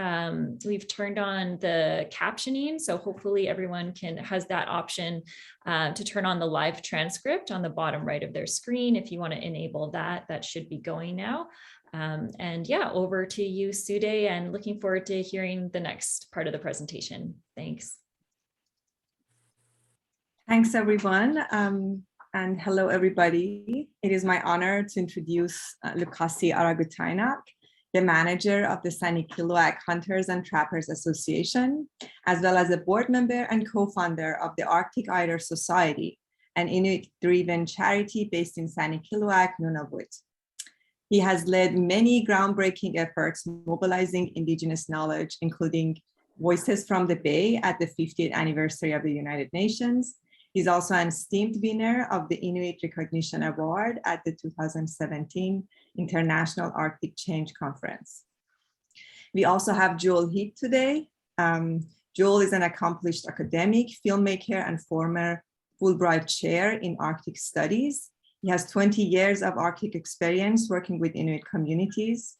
We've turned on the captioning, so hopefully everyone has that option to turn on the live transcript on the bottom right of their screen. If you want to enable that, that should be going now. And yeah, over to you, Sude, and looking forward to hearing the next part of the presentation. Thanks. Thanks, everyone. And hello, everybody. It is my honor to introduce Lucassie Arragutainaq, the manager of the Qikiqtait Hunters and Trappers Association, as well as a board member and co-founder of the Arctic Eider Society, an Inuit-driven charity based in Qikiqtait, Nunavut. He has led many groundbreaking efforts mobilizing Indigenous knowledge, including Voices from the Bay at the 50th anniversary of the United Nations. He's also an esteemed winner of the Inuit Recognition Award at the 2017 International Arctic Change Conference. We also have Joel Heath today. Joel is an accomplished academic, filmmaker, and former Fulbright Chair in Arctic Studies. He has 20 years of Arctic experience working with Inuit communities.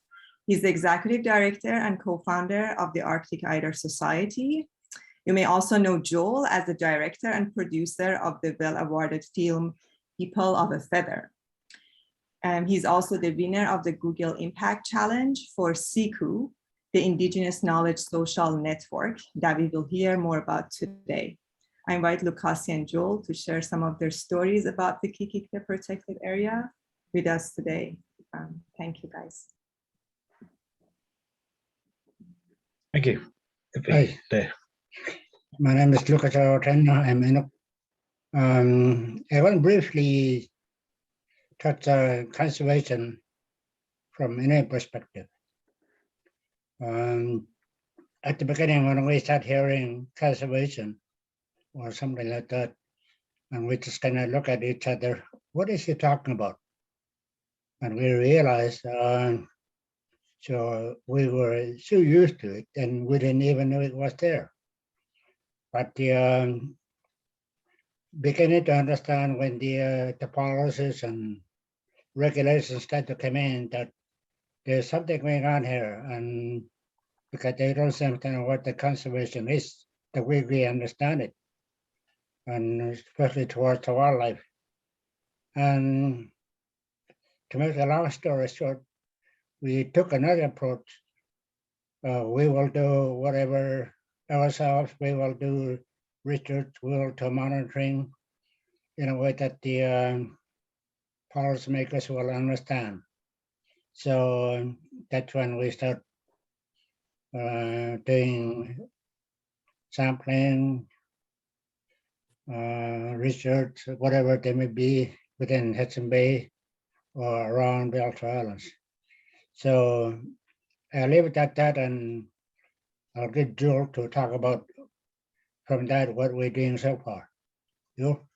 He's the executive director and co-founder of the Arctic Eider Society. You may also know Joel as the director and producer of the well-awarded film, People of a Feather. He's also the winner of the Google Impact Challenge for SIKU, the Indigenous Knowledge Social Network, that we will hear more about today. I invite Lucassie and Joel to share some of their stories about the Qikiqtait protected area with us today. Thank you, guys. Thank you. Hi. My name is Lucassie Arragutainaq. I'm Inuk. I want to briefly touch conservation from Inuit perspective. At the beginning, when we start hearing conservation or something like that, and we just kind of look at each other, what is he talking about? And we realized, so we were so used to it, and we didn't even know it was there. But beginning to understand when the policies and regulations start to come in, that there's something going on here, and because they don't understand what the conservation is, the way we understand it, and especially towards the wildlife. And to make a long story short, we took another approach. We will do whatever ourselves, we will do research, we will do monitoring in a way that the policymakers will understand. So that's when we start doing sampling, research, whatever they may be within Hudson Bay or around Belcher Islands. So I'll leave it at that, and I'll get Joel to talk about from that what we're doing so far. Joel?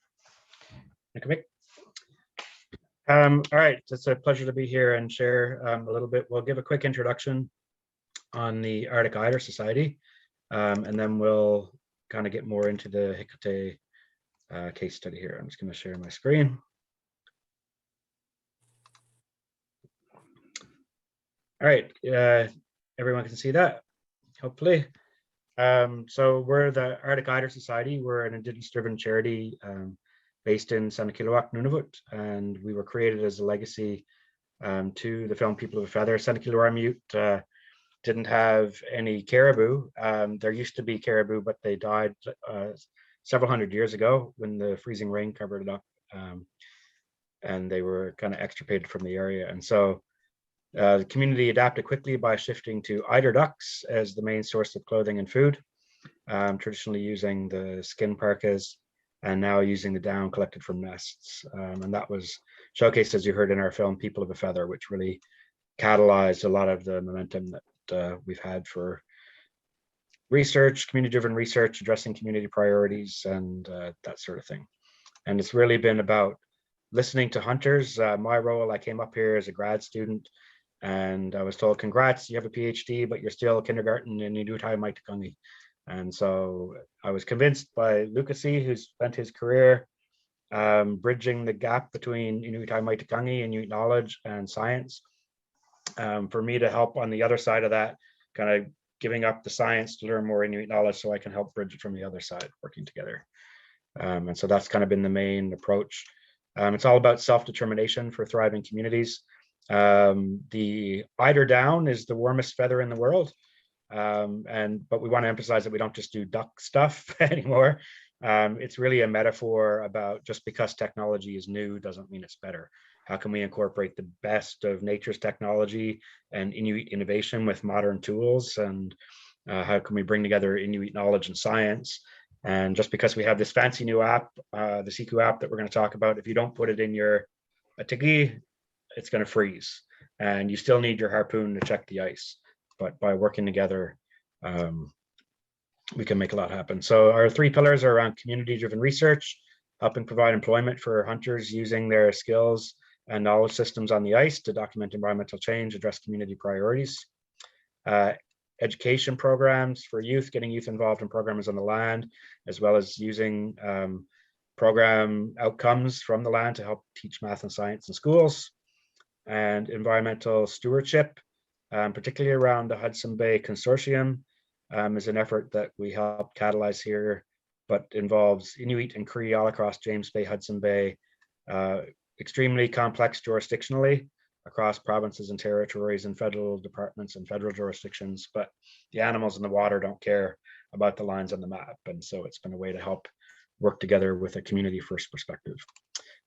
All right, it's a pleasure to be here and share a little bit. We'll give a quick introduction on the Arctic Eider Society, and then we'll kind of get more into the Qikiqtait case study here. I'm just going to share my screen. All right, everyone can see that, hopefully. So we're the Arctic Eider Society. We're an Indigenous-driven charity based in Sanikiluaq, Nunavut, and we were created as a legacy to the film People of a Feather. Sanikiluaq didn't have any caribou. There used to be caribou, but they died several hundred years ago when the freezing rain covered it up, and they were kind of extirpated from the area. And so the community adapted quickly by shifting to eider ducks as the main source of clothing and food, traditionally using the skin parkas and now using the down collected from nests. And that was showcased, as you heard in our film, People of a Feather, which really catalyzed a lot of the momentum that we've had for research, community-driven research, addressing community priorities and that sort of thing. And it's really been about listening to hunters. My role, I came up here as a grad student and I was told, congrats, you have a PhD, but you're still kindergarten in Inuit-led. And so I was convinced by Lucassie, who spent his career bridging the gap between Inuit-led Inuit knowledge and science, for me to help on the other side of that, kind of giving up the science to learn more Inuit knowledge so I can help bridge it from the other side, working together. And so that's kind of been the main approach. It's all about self-determination for thriving communities. The eider down is the warmest feather in the world. But we want to emphasize that we don't just do duck stuff anymore. It's really a metaphor about just because technology is new doesn't mean it's better. How can we incorporate the best of nature's technology and Inuit innovation with modern tools? And how can we bring together Inuit knowledge and science? And just because we have this fancy new app, the SIKU app that we're going to talk about, if you don't put it in your tiki, it's going to freeze. And you still need your harpoon to check the ice. But by working together, we can make a lot happen. So our three pillars are around community-driven research, helping provide employment for hunters using their skills and knowledge systems on the ice to document environmental change, address community priorities. Education programs for youth, getting youth involved in programs on the land, as well as using program outcomes from the land to help teach math and science in schools. And environmental stewardship, particularly around the Hudson Bay Consortium, is an effort that we help catalyze here, but involves Inuit and Cree all across James Bay, Hudson Bay, extremely complex jurisdictionally across provinces and territories and federal departments and federal jurisdictions, but the animals in the water don't care about the lines on the map. And so it's been a way to help work together with a community first perspective.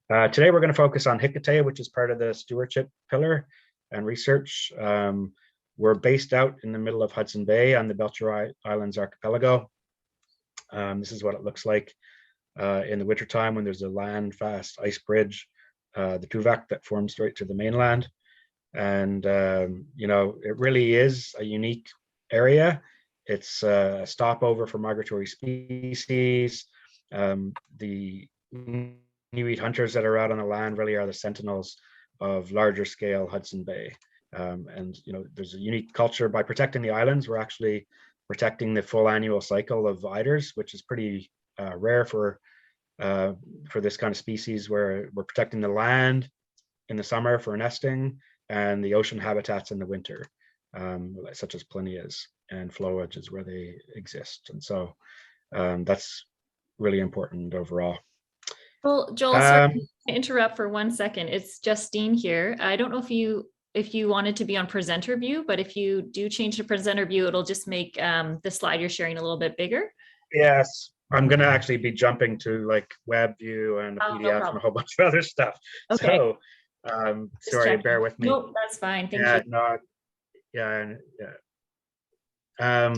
Today, we're going to focus on Qikiqtait, which is part of the stewardship pillar and research. We're based out in the middle of Hudson Bay on the Belcher Islands archipelago. This is what it looks like in the wintertime when there's a land fast ice bridge, the Tuvak that forms straight to the mainland. And, you know, it really is a unique area. It's a stopover for migratory species. The Inuit hunters that are out on the land really are the sentinels of larger scale Hudson Bay. And, you know, there's a unique culture. By protecting the islands, we're actually protecting the full annual cycle of eiders, which is pretty rare for this kind of species, where we're protecting the land in the summer for nesting and the ocean habitats in the winter, such as plinias and flowages where they exist. And so that's really important overall. Well, Joel, sorry to interrupt for 1 second. It's Justine here. I don't know if you wanted to be on presenter view, but if you do change to presenter view, it'll just make the slide you're sharing a little bit bigger. Yes, I'm going to actually be jumping to like Webb view and a PDF and a whole bunch of other stuff. Okay. So Sorry, bear with me. Nope, that's fine. Thank Yeah, you. no, yeah.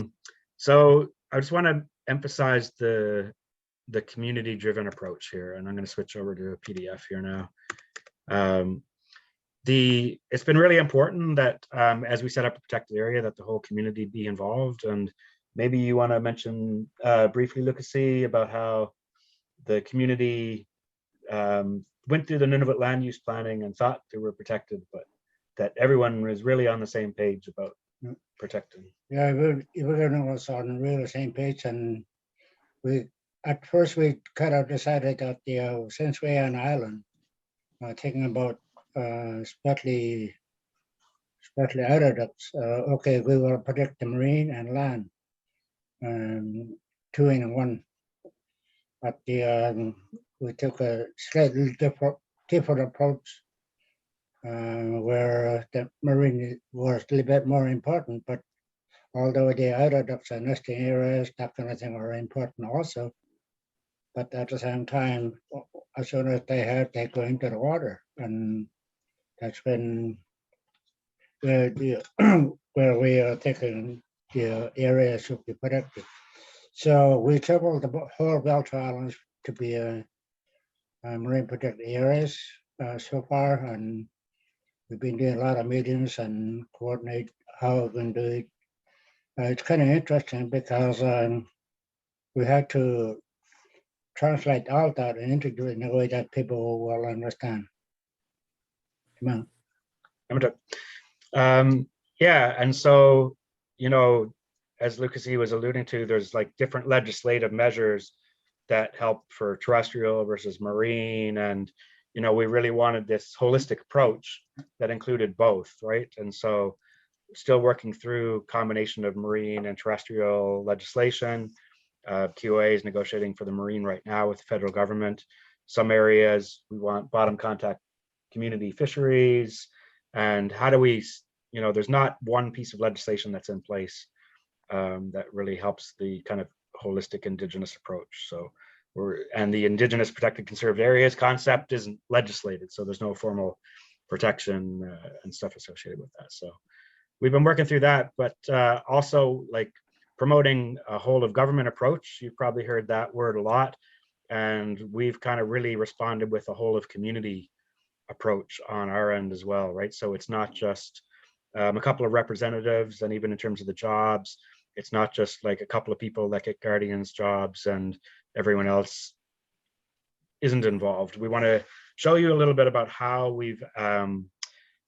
So I just want to emphasize the community-driven approach here, and I'm going to switch over to a PDF here now. It's been really important that as we set up a protected area, that the whole community be involved. And maybe you want to mention briefly, Lucassie, about how the community went through the Nunavut land use planning and thought they were protected, but that everyone was really on the same page about protecting. Yeah, everyone was on the really same page, and at first we kind of decided that since we're an island, thinking about especially Eider ducks, okay, we will protect the marine and land, two in one. But we took a slightly different approach, where the marine was a little bit more important. But although the Eider ducks and nesting areas, that kind of thing, are important also. But at the same time, as soon as they go into the water, and that's when where we are thinking the area should be protected. So we traveled the whole belt islands to be marine protected areas so far, and we've been doing a lot of meetings and coordinate how we're going to do it. It's kind of interesting because we had to translate all that and integrate it in a way that people will understand. Come on. Yeah, and so, you know, as Lucassie was alluding to, there's like different legislative measures that help for terrestrial versus marine. And, you know, we really wanted this holistic approach that included both, right? And so still working through combination of marine and terrestrial legislation. QA is negotiating for the marine right now with the federal government. Some areas we want bottom contact community fisheries. And how do we, you know, there's not one piece of legislation that's in place that really helps the kind of holistic Indigenous approach. So and the Indigenous protected conserved areas concept isn't legislated, so there's no formal protection and stuff associated with that. So we've been working through that, but also like promoting a whole of government approach. You've probably heard that word a lot, and we've kind of really responded with a whole of community approach on our end as well, right? So it's not just a couple of representatives, and even in terms of the jobs, it's not just like a couple of people that get guardians jobs and everyone else isn't involved. We want to show you a little bit about how we've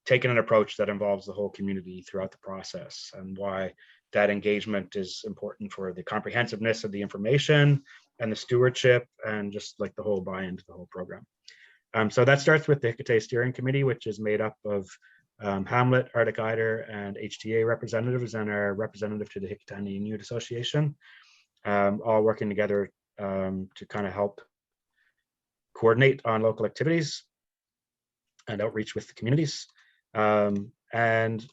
taken an approach that involves the whole community throughout the process, and why that engagement is important for the comprehensiveness of the information and the stewardship, and just like the whole buy-in to the whole program. So that starts with the Qikiqtait Steering Committee, which is made up of Hamlet, Arctic Eider, and HTA representatives, and our representative to the Qikiqtait Inuit Association, all working together to kind of help coordinate on local activities and outreach with the communities. And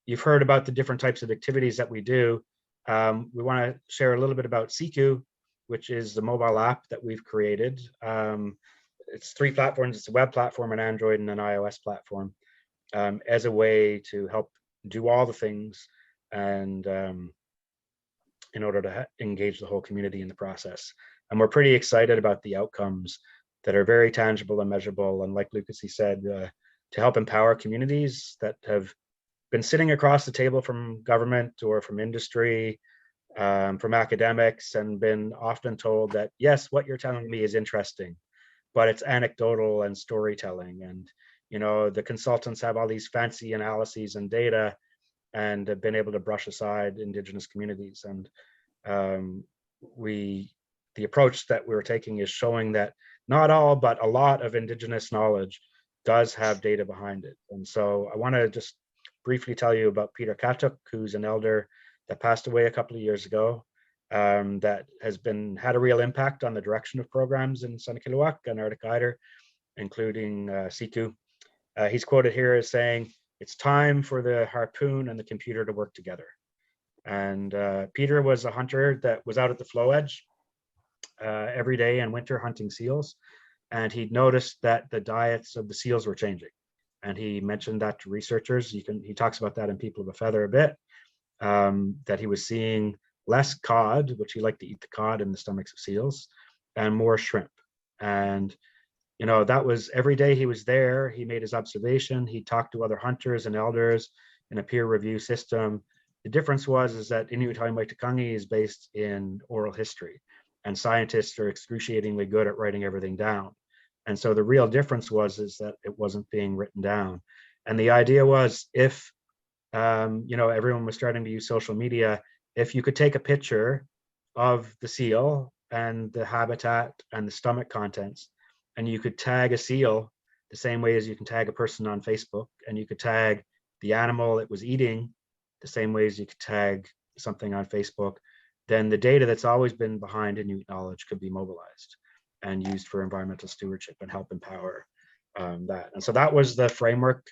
you've heard about the different types of activities that we do. We want to share a little bit about SIKU, which is the mobile app that we've created. It's 3 platforms. It's a web platform, an Android, and an iOS platform, as a way to help do all the things, and in order to engage the whole community in the process. And we're pretty excited about the outcomes that are very tangible and measurable. And like Lucassie said, to help empower communities that have been sitting across the table from government or from industry, from academics, and been often told that, yes, what you're telling me is interesting, but it's anecdotal and storytelling. And, you know, the consultants have all these fancy analyses and data, and have been able to brush aside Indigenous communities. And the approach that we're taking is showing that not all, but a lot of Indigenous knowledge does have data behind it. And so I want to just briefly tell you about Peter Katuk, who's an elder that passed away a couple of years ago, that has had a real impact on the direction of programs in Sanikiluaq and Arctic Eider, including SIKU. He's quoted here as saying, "It's time for the harpoon and the computer to work together." And Peter was a hunter that was out at the flow edge every day in winter hunting seals. and he noticed that the diets of the seals were changing. And he mentioned that to researchers. He talks about that in People of a Feather a bit, that he was seeing less cod, which he liked to eat the cod in the stomachs of seals, and more shrimp. And that was every day he was there. He made his observation. He talked to other hunters and elders in a peer review system. The difference is that Inuit-led is based in oral history, and scientists are excruciatingly good at writing everything down. And so the real difference is that it wasn't being written down. And the idea was, if everyone was starting to use social media, if you could take a picture of the seal and the habitat and the stomach contents, and you could tag a seal the same way as you can tag a person on Facebook, and you could tag the animal it was eating the same way as you could tag something on Facebook, then the data that's always been behind Inuit knowledge could be mobilized and used for environmental stewardship and help empower that. And so that was the framework,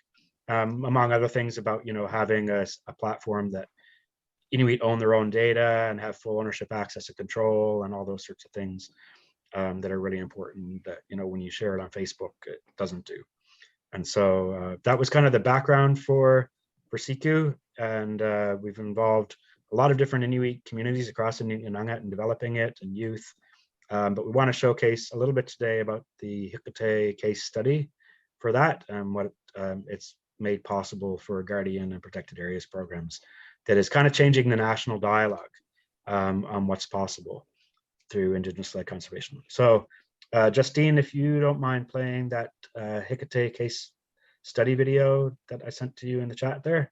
among other things, about having a platform that Inuit own their own data and have full ownership, access, and control, and all those sorts of things that are really important that when you share it on Facebook, it doesn't do. And so that was kind of the background for SIKU, and we've involved a lot of different Inuit communities across Nunavut in developing it, and youth. But we want to showcase a little bit today about the Qikiqtait case study for that, and what it's made possible for Guardian and Protected Areas programs that is kind of changing the national dialogue on what's possible through Indigenous-led conservation. So Justine, if you don't mind playing that Qikiqtait case study video that I sent to you in the chat there,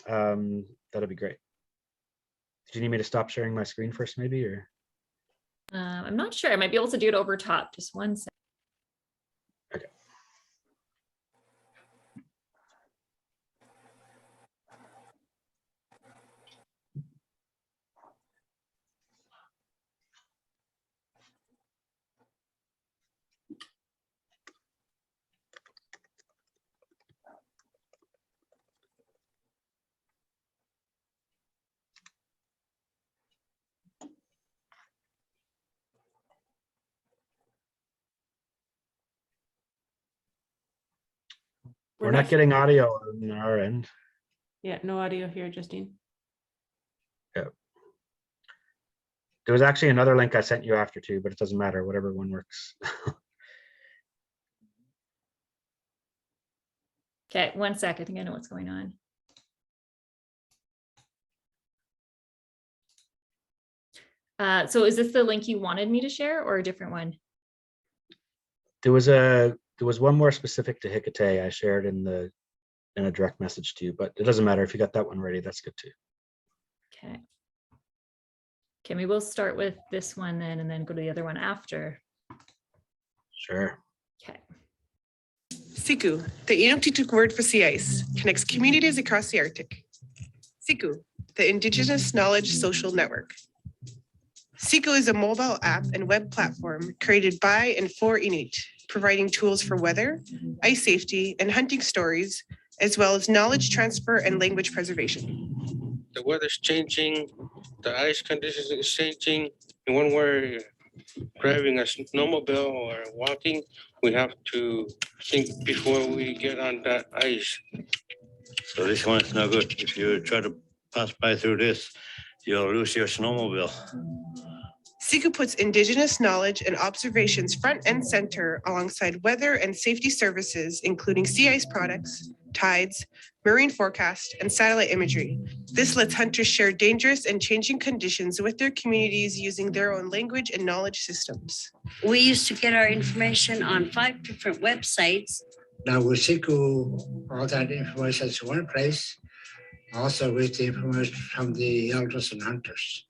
that'll be great. Do you need me to stop sharing my screen first, maybe, or? I'm not sure. I might be able to do it over top. Just one second. Okay. We're not getting audio on our end. Yeah, no audio here, Justine. Yeah. There was actually another link I sent you after too, but it doesn't matter, whatever one works. Okay, one sec. I think I know what's going on. So is this the link you wanted me to share, or a different one? There was one more specific to Qikiqtait I shared in a direct message to you, but it doesn't matter. If you got that one ready, that's good too. Okay. Okay, maybe we'll start with this one then, and then go to the other one after. Sure. Okay. SIKU, the Inuktitut word for sea ice, connects communities across the Arctic. SIKU, the Indigenous Knowledge Social Network. SIKU is a mobile app and web platform created by and for Inuit, providing tools for weather, ice safety, and hunting stories, as well as knowledge transfer and language preservation. The weather's changing, the ice conditions is changing, and when we're driving a snowmobile or walking, we have to think before we get on that ice. So this one's no good. If you try to pass by through this, you'll lose your snowmobile. SIKU puts Indigenous knowledge and observations front and center alongside weather and safety services, including sea ice products, tides, marine forecast, and satellite imagery. This lets hunters share dangerous and changing conditions with their communities using their own language and knowledge systems. We used to get our information on 5 different websites. Now with SIKU, all that information is in one place, also with the information from the elders and hunters.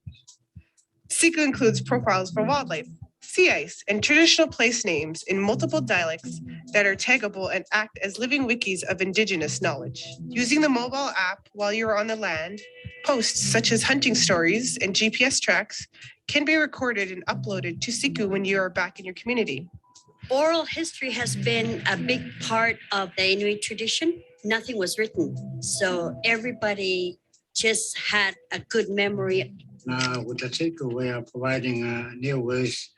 SIKU includes profiles for wildlife, sea ice, and traditional place names in multiple dialects that are taggable and act as living wikis of Indigenous knowledge. Using the mobile app while you're on the land, posts such as hunting stories and GPS tracks can be recorded and uploaded to SIKU when you are back in your community. Oral history has been a big part of the Inuit tradition. Nothing was written, so everybody just had a good memory Now with the SIKU, we are providing new ways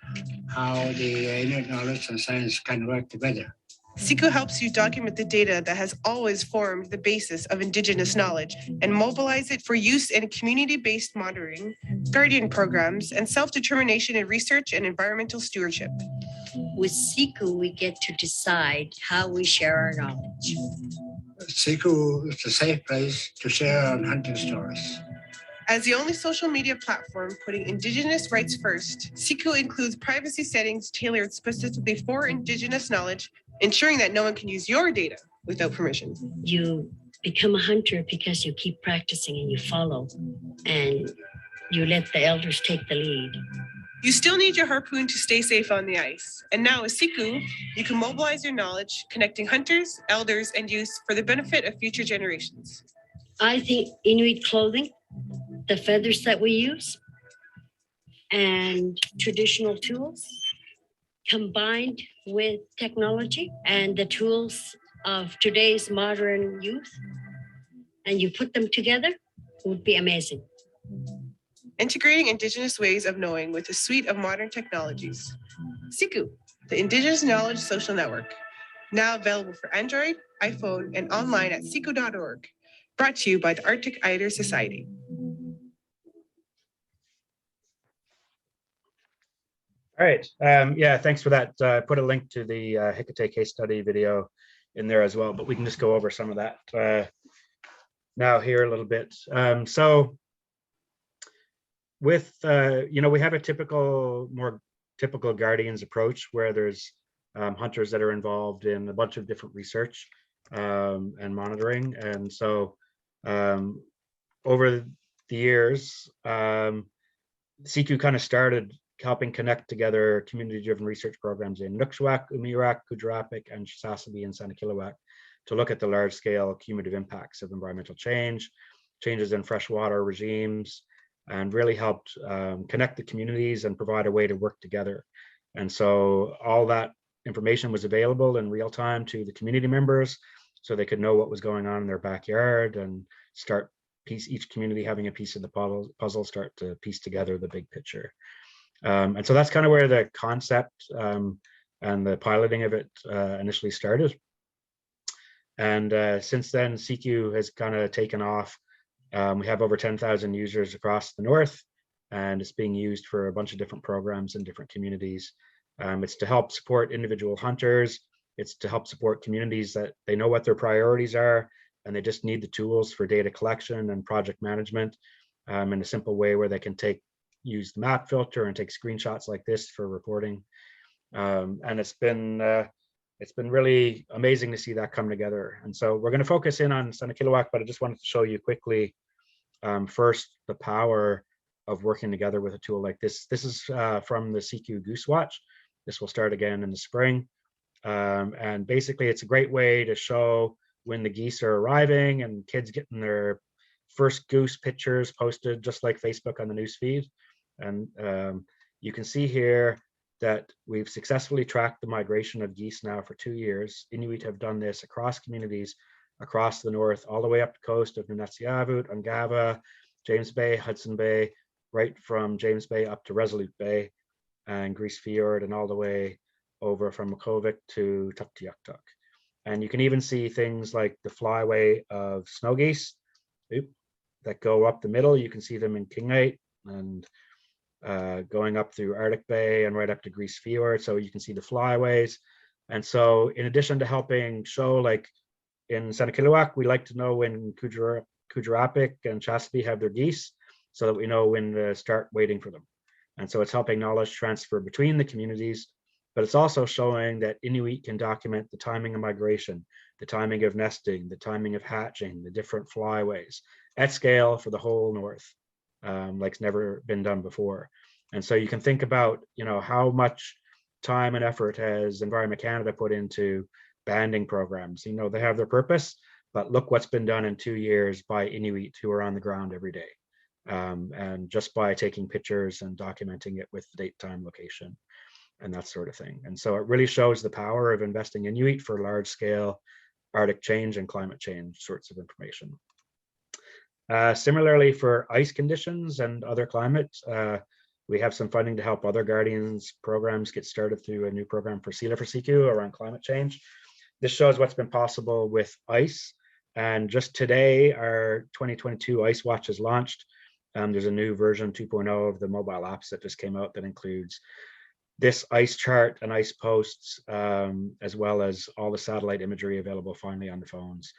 how the Inuit knowledge and science can work together. SIKU helps you document the data that has always formed the basis of Indigenous knowledge and mobilize it for use in community-based monitoring, guardian programs, and self-determination in research and environmental stewardship. With SIKU, we get to decide how we share our knowledge. SIKU is a safe place to share our hunting stories. As the only social media platform putting Indigenous rights first, SIKU includes privacy settings tailored specifically for Indigenous knowledge, ensuring that no one can use your data without permission. You become a hunter because you keep practicing and you follow, and you let the elders take the lead. You still need your harpoon to stay safe on the ice. And now with SIKU, you can mobilize your knowledge, connecting hunters, elders, and youth for the benefit of future generations. I think Inuit clothing, the feathers that we use, and traditional tools combined with technology and the tools of today's modern youth, and you put them together, would be amazing. Integrating Indigenous ways of knowing with a suite of modern technologies. SIKU, the Indigenous Knowledge Social Network, now available for Android, iPhone, and online at siku.org. Brought to you by the Arctic Eider Society. All right. Yeah, thanks for that. Put a link to the Qikiqtait case study video in there as well, but we can just go over some of that now here a little bit. So with, we have a more typical Guardians approach where there's hunters that are involved in a bunch of different research and monitoring. And so over the years, SIKU kind of started helping connect together community-driven research programs in Nukshwak, Umirak, Kujarapik, and Shisaasabi and Sanikiluaq to look at the large-scale cumulative impacts of environmental change, changes in freshwater regimes, and really helped connect the communities and provide a way to work together. And so all that information was available in real time to the community members so they could know what was going on in their backyard and start each community having a piece of the puzzle, start to piece together the big picture. And so that's kind of where the concept and the piloting of it initially started. And since then, SIKU has kind of taken off. We have over 10,000 users across the north, and it's being used for a bunch of different programs in different communities. It's to help support individual hunters. It's to help support communities that they know what their priorities are, and they just need the tools for data collection and project management in a simple way where they can use the map filter and take screenshots like this for reporting. And it's been really amazing to see that come together. And so we're going to focus in on Sanikiluaq, but I just wanted to show you quickly first the power of working together with a tool like this. This is from the SIKU Goose Watch. This will start again in the spring. And basically it's a great way to show when the geese are arriving and kids getting their first goose pictures posted just like Facebook on the news feed. And you can see here that we've successfully tracked the migration of geese now for 2 years. Inuit have done this across communities, across the north, all the way up the coast of Nunatsiavut, Ungava, James Bay, Hudson Bay, right from James Bay up to Resolute Bay and Grise Fiord, and all the way over from Makhovik to Tuktoyaktuk. And you can even see things like the flyway of snow geese that go up the middle. You can see them in Qikiqtait and going up through Arctic Bay and right up to Grise Fiord. So you can see the flyways. And so in addition to helping show, like in Sanikiluaq, we like to know when Kujarapik and Shaspi have their geese so that we know when to start waiting for them. And so it's helping knowledge transfer between the communities, but it's also showing that Inuit can document the timing of migration, the timing of nesting, the timing of hatching, the different flyways at scale for the whole north. Like it's never been done before. And so you can think about, how much time and effort has Environment Canada put into banding programs. They have their purpose, but look what's been done in 2 years by Inuit who are on the ground every day. And just by taking pictures and documenting it with date, time, location, and that sort of thing. And so it really shows the power of investing in Inuit for large scale Arctic change and climate change sorts of information. Similarly, for ice conditions and other climates, we have some funding to help other Guardians programs get started through a new program for SELA for SIKU around climate change. This shows what's been possible with ice. And just today, our 2022 Ice Watch is launched. There's a new version 2.0 of the mobile apps that just came out that includes this ice chart and ice posts, as well as all the satellite imagery available finally on the phones.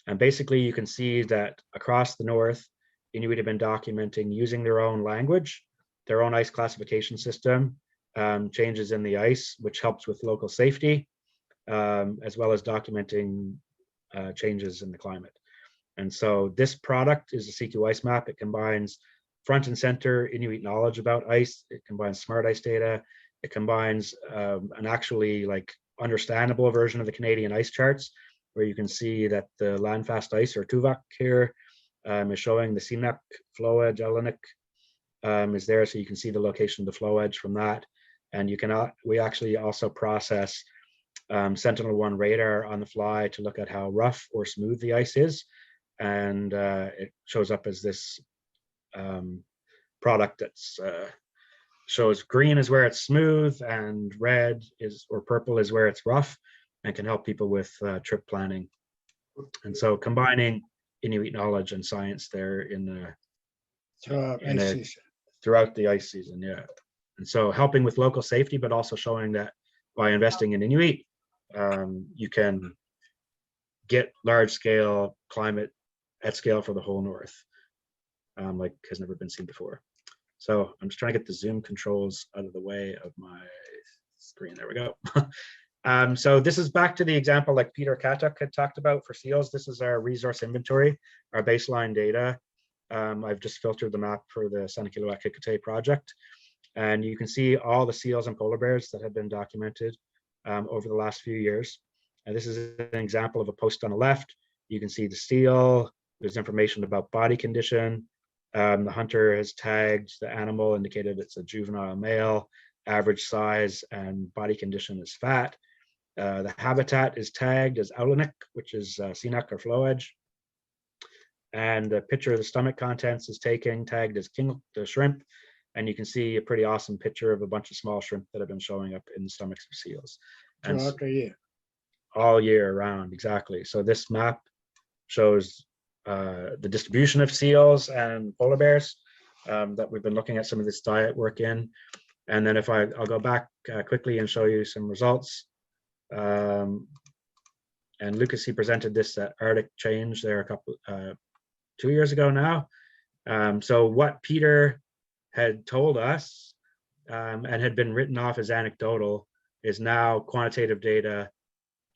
And basically you can see that across the north, Inuit have been documenting using their own language, their own ice classification system, changes in the ice, which helps with local safety, as well as documenting changes in the climate. And so this product is a SIKU ice map. It combines front and center Inuit knowledge about ice. It combines smart ice data. It combines an actually like understandable version of the Canadian ice charts, where you can see that the landfast ice or tuvok here is showing the Snook flow edge, Eider is there, so you can see the location of the flow edge from that. And you can we actually also process Sentinel-1 radar on the fly to look at how rough or smooth the ice is, and it shows up as this product that's shows green is where it's smooth and red is or purple is where it's rough, and can help people with trip planning. And so combining Inuit knowledge and science there in the throughout the ice season, yeah. And so helping with local safety, but also showing that by investing in Inuit, you can get large scale climate at scale for the whole north, like has never been seen before. So I'm just trying to get the Zoom controls out of the way of my screen. There we go. So this is back to the example like Peter Katuk had talked about for seals. This is our resource inventory, our baseline data. I've just filtered the map for the Qikiqtait project. And you can see all the seals and polar bears that have been documented over the last few years. And this is an example of a post on the left. You can see the seal. There's information about body condition. The hunter has tagged the animal, indicated it's a juvenile male, average size, and body condition is fat. The habitat is tagged as Eider, which is Snook or flow edge. And the picture of the stomach contents is tagged as the shrimp. And you can see a pretty awesome picture of a bunch of small shrimp that have been showing up in the stomachs of seals. And throughout the year. All year round, exactly. So this map shows the distribution of seals and polar bears that we've been looking at some of this diet work in. And then I'll go back quickly and show you some results. And Lucassie presented this at Arctic Change there 2 years ago now. So what Peter had told us and had been written off as anecdotal is now quantitative data,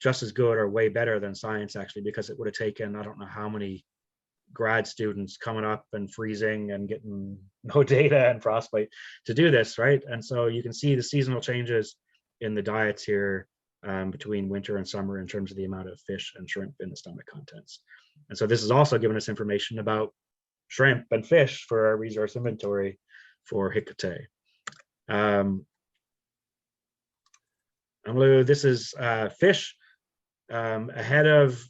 just as good or way better than science actually, because it would have taken, I don't know how many grad students coming up and freezing and getting no data and frostbite to do this, right? And so you can see the seasonal changes in the diets here between winter and summer in terms of the amount of fish and shrimp in the stomach contents. And so this has also given us information about shrimp and fish for our resource inventory for Qikiqtait. This is fish. Ahead of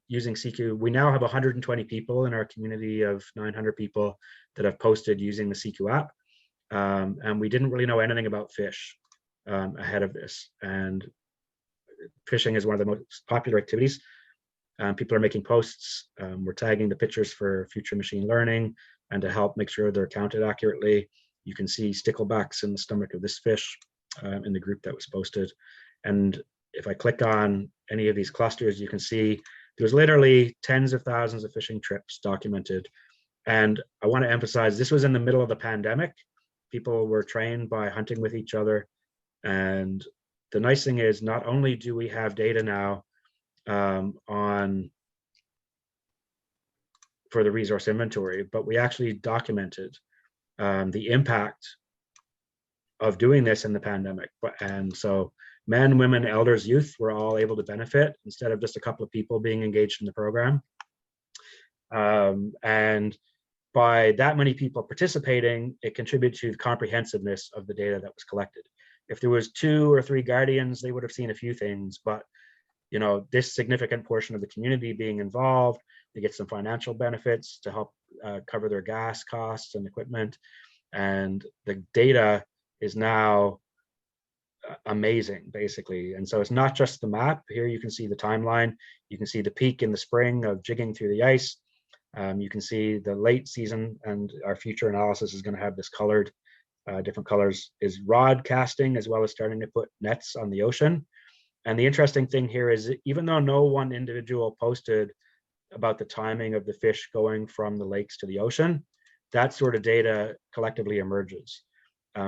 using SIKU, we now have 120 people in our community of 900 people that have posted using the SIKU app. And we didn't really know anything about fish ahead of this. And fishing is one of the most popular activities. People are making posts. We're tagging the pictures for future machine learning and to help make sure they're counted accurately. You can see sticklebacks in the stomach of this fish in the group that was posted. And if I click on any of these clusters, you can see there's literally tens of thousands of fishing trips documented. And I want to emphasize, this was in the middle of the pandemic. People were trained by hunting with each other. And the nice thing is, not only do we have data now for the resource inventory, but we actually documented the impact of doing this in the pandemic. And so men, women, elders, youth were all able to benefit instead of just a couple of people being engaged in the program. And by that many people participating, it contributed to the comprehensiveness of the data that was collected. If there was 2 or 3 guardians, they would have seen a few things, but you know, this significant portion of the community being involved, They get some financial benefits to help cover their gas costs and equipment. And the data is now amazing, basically. And so it's not just the map. Here you can see the timeline. You can see the peak in the spring of jigging through the ice. You can see the late season, and our future analysis is going to have this colored, different colors, is rod casting, as well as starting to put nets on the ocean. And the interesting thing here is, even though no one individual posted about the timing of the fish going from the lakes to the ocean, that sort of data collectively emerges.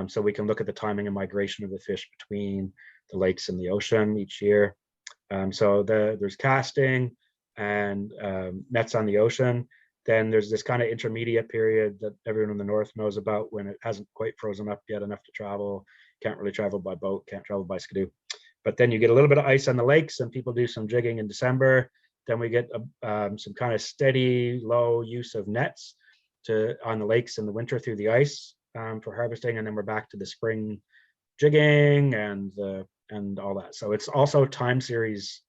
So we can look at the timing and migration of the fish between the lakes and the ocean each year. So there's casting and nets on the ocean. Then there's this kind of intermediate period that everyone in the north knows about, when it hasn't quite frozen up yet enough to travel, can't really travel by boat, can't travel by SIKU. But then you get a little bit of ice on the lakes and people do some jigging in December. Then we get some kind of steady, low use of nets on the lakes in the winter through the ice for harvesting. And then we're back to the spring jigging and all that. So it's also time series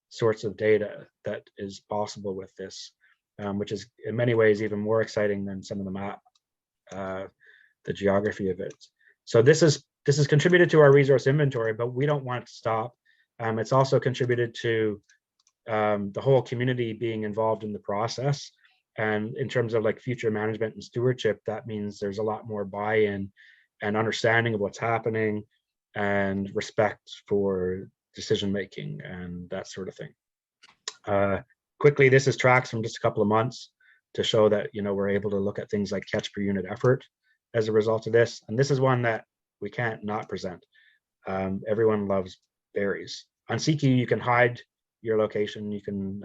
sorts of data that is possible with this, which is in many ways even more exciting than some of the map, the geography of it. So this has contributed to our resource inventory, but we don't want it to stop. It's also contributed to the whole community being involved in the process. And in terms of like future management and stewardship, that means there's a lot more buy-in and understanding of what's happening and respect for decision-making and that sort of thing. Quickly, this is tracks from just a couple of months to show that, you know, we're able to look at things like catch per unit effort as a result of this. And this is one that we can't not present. Everyone loves berries. On SIKU, you can hide your location. You can,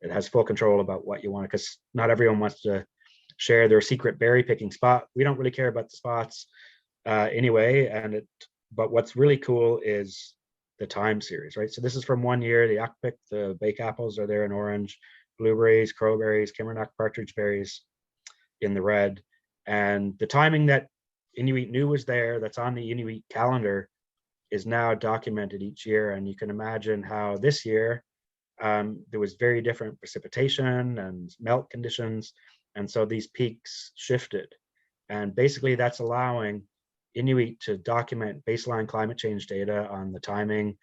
it has full control about what you want, because not everyone wants to share their secret berry picking spot. We don't really care about the spots anyway. But what's really cool is the time series, right? So this is from 1 year. The Qikiqtait, the bake apples are there in orange, blueberries, crowberries, Kimmernock partridge berries in the red. And the timing that Inuit knew was there, that's on the Inuit calendar, is now documented each year. And you can imagine how this year there was very different precipitation and melt conditions. And so these peaks shifted. And basically that's allowing Inuit to document baseline climate change data on the timing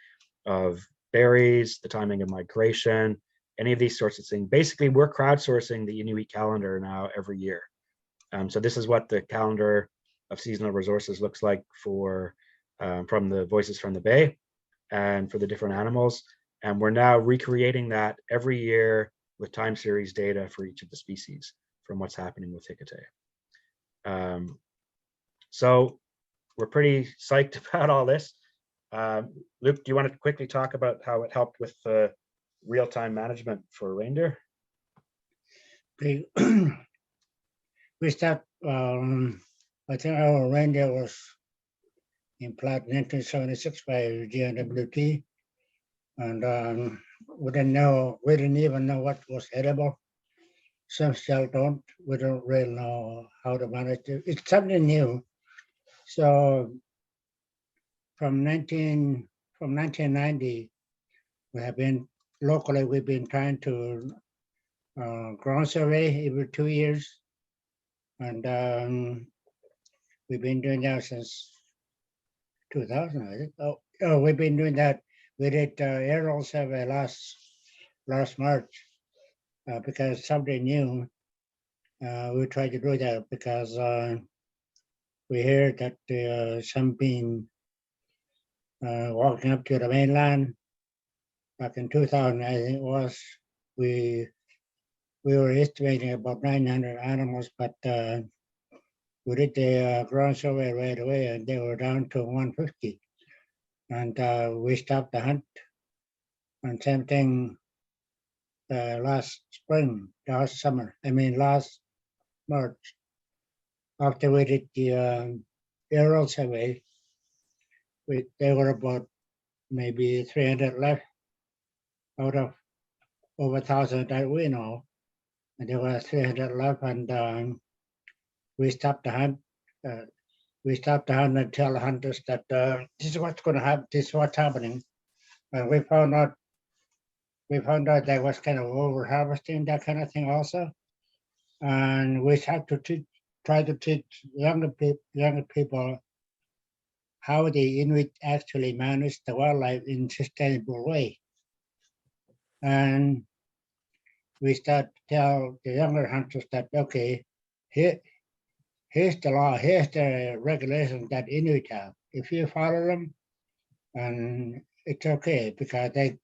of berries, the timing of migration, any of these sorts of things. Basically, we're crowdsourcing the Inuit calendar now every year. So this is what the calendar of seasonal resources looks like for from the Voices from the Bay and for the different animals. And we're now recreating that every year with time series data for each of the species from what's happening with Qikiqtait. So we're pretty psyched about all this. Luke, do you want to quickly talk about how it helped with the real-time management for reindeer? We started, I think our reindeer was implanted in 1976 by GNWT, and we didn't even know what was edible. Some still don't. We don't really know how to manage it. It's something new. So from 1990, we have been locally. We've been trying to ground survey every 2 years, and we've been doing that since 2000. I think. Oh, we've been doing that. We did aerial survey last March because somebody new. We tried to do that because we heard that some been walking up to the mainland back in 2000, I think it was. We were estimating about 900 animals, but we did the ground survey right away, and they were down to 150. And we stopped the hunt. And same thing last March, after we did the aerial survey, they were about maybe 300 left out of over 1,000 that we know. And there were 300 left, and we stopped the hunt. We stopped the hunt and tell the hunters that this is what's going to happen, this is what's happening. And we found out we found out that was kind of over harvesting, that kind of thing also. And we had to try to teach younger people how the Inuit actually manage the wildlife in sustainable way. And we start to tell the younger hunters that, okay, here's the law, here's the regulations that Inuit have. If you follow them, and it's okay, because they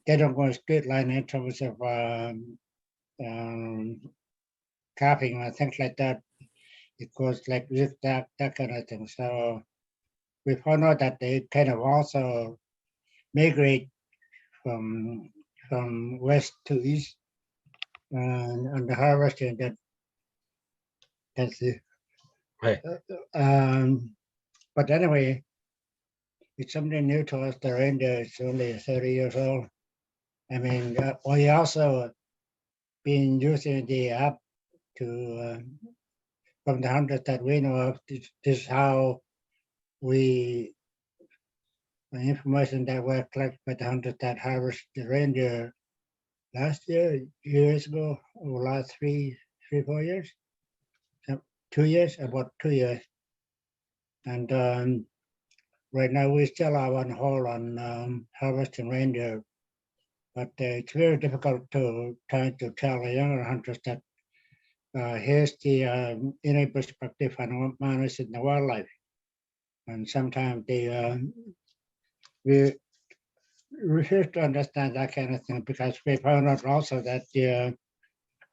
don't go straight line in terms of capping and things like that. It goes like zigzag, that kind of thing. So we found out that they kind of also migrate from west to east, and on the harvesting that's it. Right. But anyway, it's something new to us. The reindeer is only 30 years old. I mean, we also been using the app to from the hunters that we know of. This is how the information that were collected by the hunters that harvest the reindeer last year, years ago, or last 4 years, 2 years, about 2 years. And right now we still are on hold on harvesting reindeer, but it's very difficult to try to tell the younger hunters that here's the Inuit perspective on managing the wildlife. And sometimes we refuse to understand that kind of thing, because we found out also that the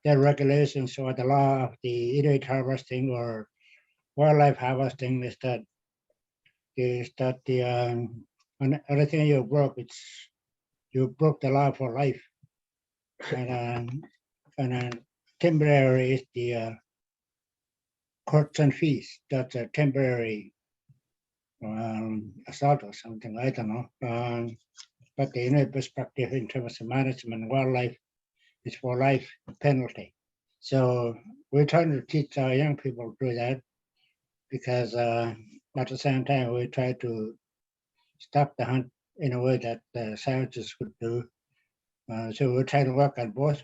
regulations or the law of the Inuit harvesting or wildlife harvesting is that everything you broke, you broke the law for life. And temporary is the courts and fees. That's a temporary assault or something, I don't know. But the Inuit perspective in terms of management and wildlife is for life penalty. So we're trying to teach our young people to do that, because at the same time we try to stop the hunt in a way that the savages would do. So we're trying to work on both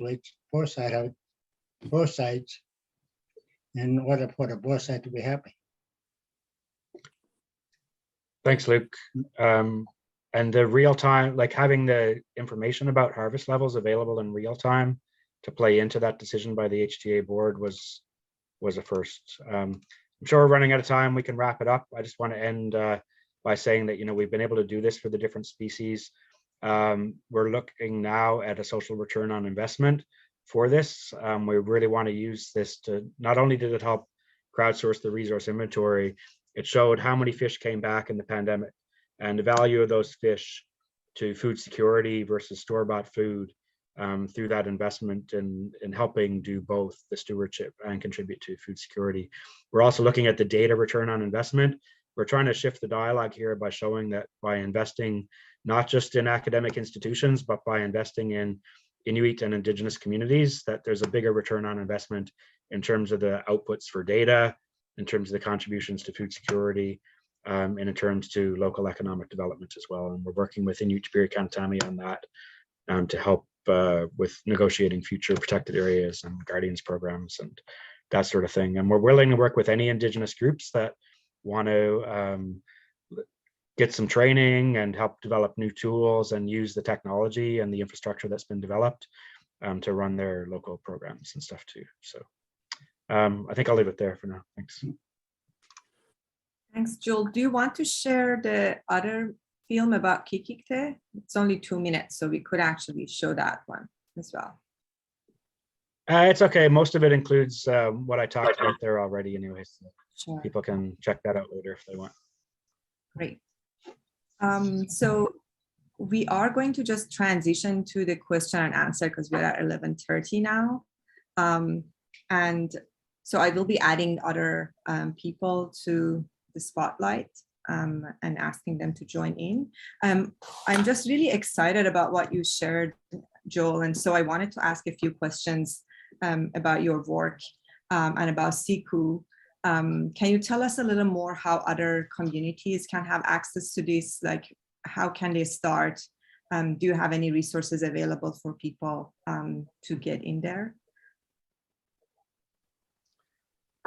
sides, in order for the both sides to be happy. Thanks, Luke. And the real time, like having the information about harvest levels available in real time to play into that decision by the HTA board was a first. I'm sure we're running out of time. We can wrap it up. I just want to end by saying that, we've been able to do this for the different species. We're looking now at a social return on investment for this. We really want to use this to, not only did it help crowdsource the resource inventory, it showed how many fish came back in the pandemic and the value of those fish to food security versus store-bought food through that investment in helping do both the stewardship and contribute to food security. We're also looking at the data return on investment. We're trying to shift the dialogue here by showing that by investing not just in academic institutions, but by investing in Inuit and Indigenous communities, that there's a bigger return on investment in terms of the outputs for data, in terms of the contributions to food security, and in terms to local economic development as well. And we're working with Inuit-Kantami on that to help with negotiating future protected areas and guardians programs and that sort of thing. And we're willing to work with any Indigenous groups that want to get some training and help develop new tools and use the technology and the infrastructure that's been developed to run their local programs and stuff too. So I think I'll leave it there for now. Thanks. Thanks, Joel. Do you want to share the other film about Qikiqtait? It's only 2 minutes, so we could actually show that one as well. It's okay. Most of it includes what I talked about there already anyways. So sure. People can check that out later if they want. Great. So we are going to just transition to the question and answer because we're at 11:30 now. And so I will be adding other people to the spotlight and asking them to join in. I'm just really excited about what you shared, Joel. And so I wanted to ask a few questions about your work and about SIKU. Can you tell us a little more how other communities can have access to this? Like, how can they start Do you have any resources available for people to get in there?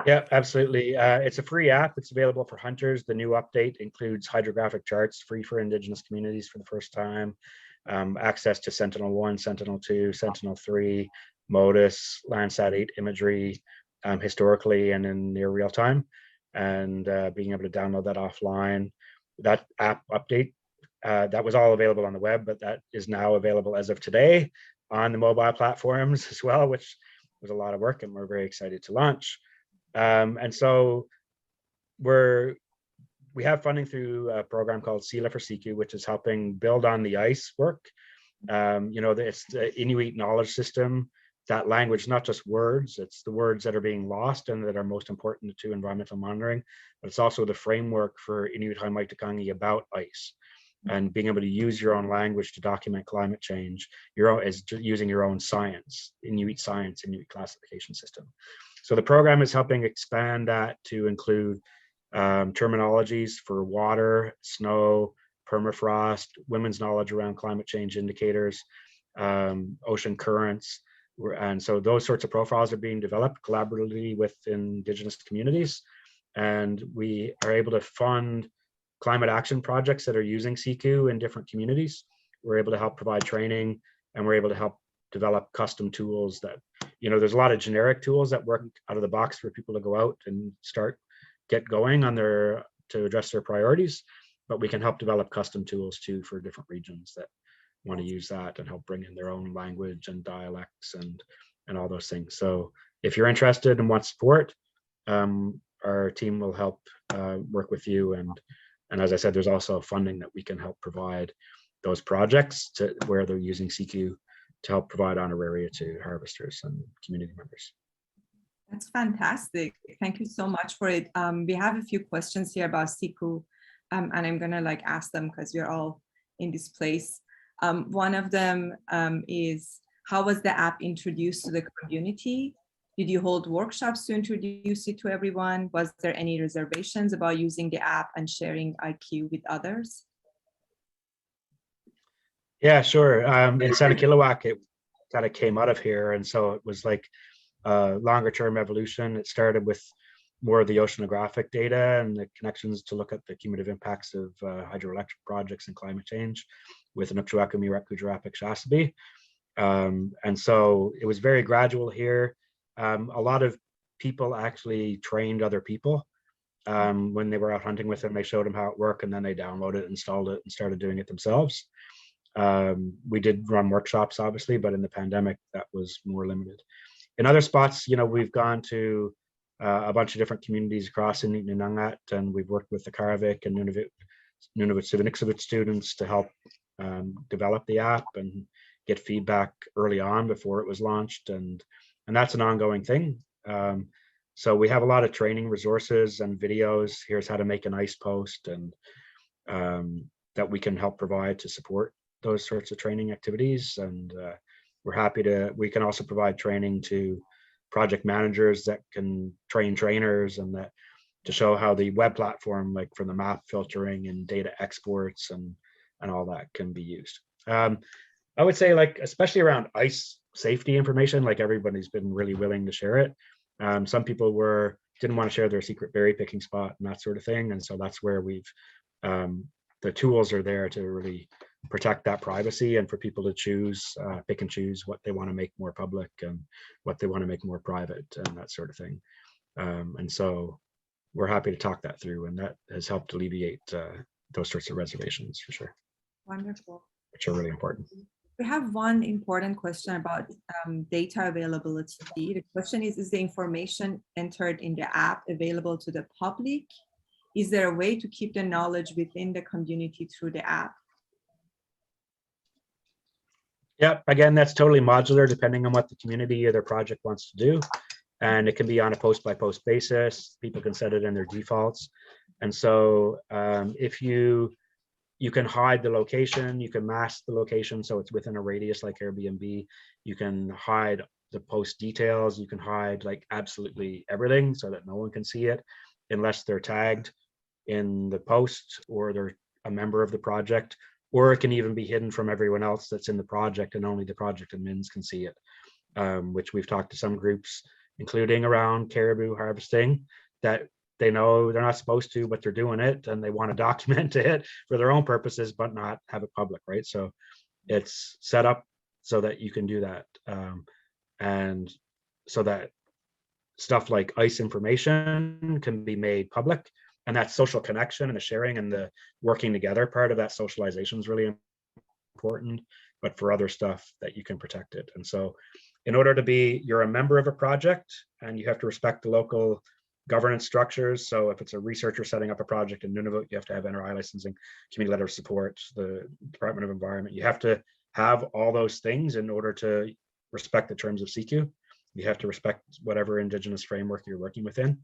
Yeah, absolutely. It's a free app. It's available for hunters. The new update includes hydrographic charts free for Indigenous communities for the first time, access to Sentinel-1, Sentinel-2, Sentinel-3, MODIS, Landsat 8 imagery, historically and in near real time, and being able to download that offline. That app update, that was all available on the web, but that is now available as of today on the mobile platforms as well, which was a lot of work, and we're very excited to launch. And so we have funding through a program called SILA for SIKU, which is helping build on the ICE work. It's the Inuit knowledge system, that language, not just words, it's the words that are being lost and that are most important to environmental monitoring, but it's also the framework for Inuit Haimaitukanga about ICE and being able to use your own language to document climate change, using your own science, Inuit classification system. So the program is helping expand that to include terminologies for water, snow, permafrost, women's knowledge around climate change indicators, ocean currents. And so those sorts of profiles are being developed collaboratively with Indigenous communities. And we are able to fund climate action projects that are using SIKU in different communities. We're able to help provide training, and we're able to help develop custom tools that, there's a lot of generic tools that work out of the box for people to go out and get going on to address their priorities, but we can help develop custom tools too for different regions that want to use that and help bring in their own language and dialects and all those things. So if you're interested and want support, our team will help work with you. And as I said, there's also funding that we can help provide those projects where they're using SIKU to help provide honoraria to harvesters and community members. That's fantastic. Thank you so much for it. We have a few questions here about SIKU, and I'm gonna ask them because we're all in this place. One of them is, how was the app introduced to the community? Did you hold workshops to introduce it to everyone? Was there any reservations about using the app and sharing IQ with others? Yeah, sure. In Sanikiluaq, it kind of came out of here. And so it was like a longer term evolution. It started with more of the oceanographic data and the connections to look at the cumulative impacts of hydroelectric projects and climate change with Inuktitut and so it was very gradual here. A lot of people actually trained other people when they were out hunting with them. They showed them how it worked, and then they downloaded it, installed it, and started doing it themselves. We did run workshops, obviously, but in the pandemic, that was more limited. In other spots, we've gone to a bunch of different communities across Inuit-Nunavut, and we've worked with the Karavik and Nunavut Civic students to help develop the app and get feedback early on before it was launched, and that's an ongoing thing. So we have a lot of training resources and videos. Here's how to make an ICE post, and that we can help provide to support those sorts of training activities. And we can also provide training to project managers that can train trainers, and that to show how the web platform, like for the map filtering and data exports and all that, can be used. I would say, especially around ICE safety information, everybody's been really willing to share it. Some people didn't want to share their secret berry picking spot and that sort of thing, and so that's where the tools are there to really protect that privacy and for people to pick and choose what they want to make more public and what they want to make more private and that sort of thing. And so we're happy to talk that through, and that has helped alleviate those sorts of reservations for sure. Wonderful. Which are really important. We have one important question about data availability. The question is the information entered in the app available to the public? Is there a way to keep the knowledge within the community through the app? Yeah, again, that's totally modular depending on what the community or their project wants to do. And it can be on a post by post basis. People can set it in their defaults. And so if you can hide the location, you can mask the location so it's within a radius like Airbnb. You can hide the post details. You can hide absolutely everything so that no one can see it unless they're tagged in the post or they're a member of the project or it can even be hidden from everyone else that's in the project, and only the project admins can see it, which we've talked to some groups, including around caribou harvesting, that they know they're not supposed to, but they're doing it, and they want to document it for their own purposes, but not have it public, right? So it's set up so that you can do that, and so that stuff like ice information can be made public, and that social connection and the sharing and the working together part of that socialization is really important, but for other stuff that you can protect it. And so in order to be, you're a member of a project, and you have to respect the local governance structures. So if it's a researcher setting up a project in Nunavut, you have to have NRI licensing, community letter of support, the Department of Environment. You have to have all those things in order to respect the terms of SIKU. You have to respect whatever Indigenous framework you're working within.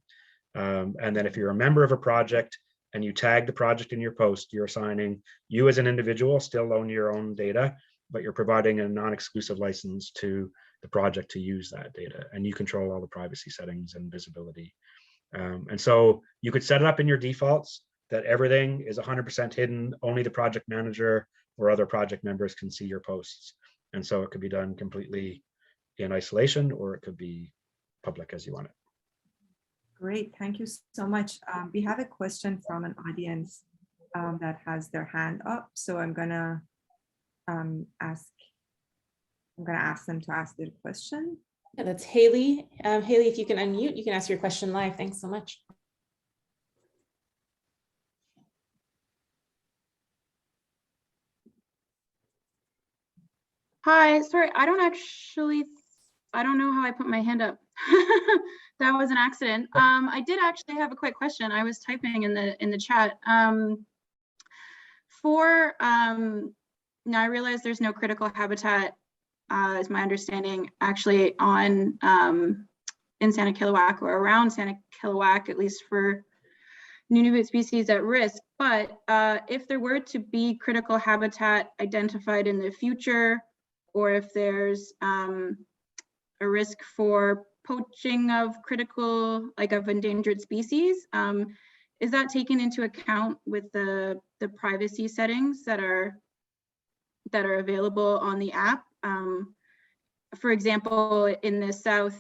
And then if you're a member of a project and you tag the project in your post, you're assigning, you as an individual still own your own data, but you're providing a non-exclusive license to the project to use that data, and you control all the privacy settings and visibility. And so you could set it up in your defaults that everything is 100% hidden, only the project manager or other project members can see your posts. And so it could be done completely in isolation, or it could be public as you want it. Great, thank you so much. We have a question from an audience that has their hand up, so I'm gonna ask them to ask their question. Yeah, that's Haley. Haley, if you can unmute, you can ask your question live. Thanks so much. Hi, sorry, I don't know how I put my hand up. That was an accident. I did actually have a quick question. I was typing in the chat. Now I realize there's no critical habitat, is my understanding, actually on in Sanikiluaq or around Sanikiluaq, at least for Nunavut species at risk. But if there were to be critical habitat identified in the future, or if there's a risk for poaching of critical, like of endangered species, is that taken into account with the privacy settings that are available on the app? For example, in the south,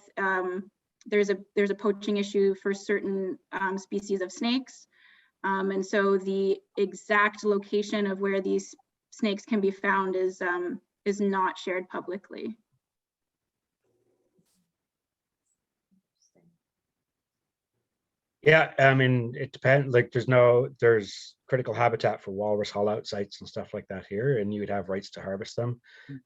there's a poaching issue for certain species of snakes, and so the exact location of where these snakes can be found is not shared publicly. Yeah, I mean, it depends. Like there's critical habitat for walrus haul out sites and stuff like that here, and you would have rights to harvest them.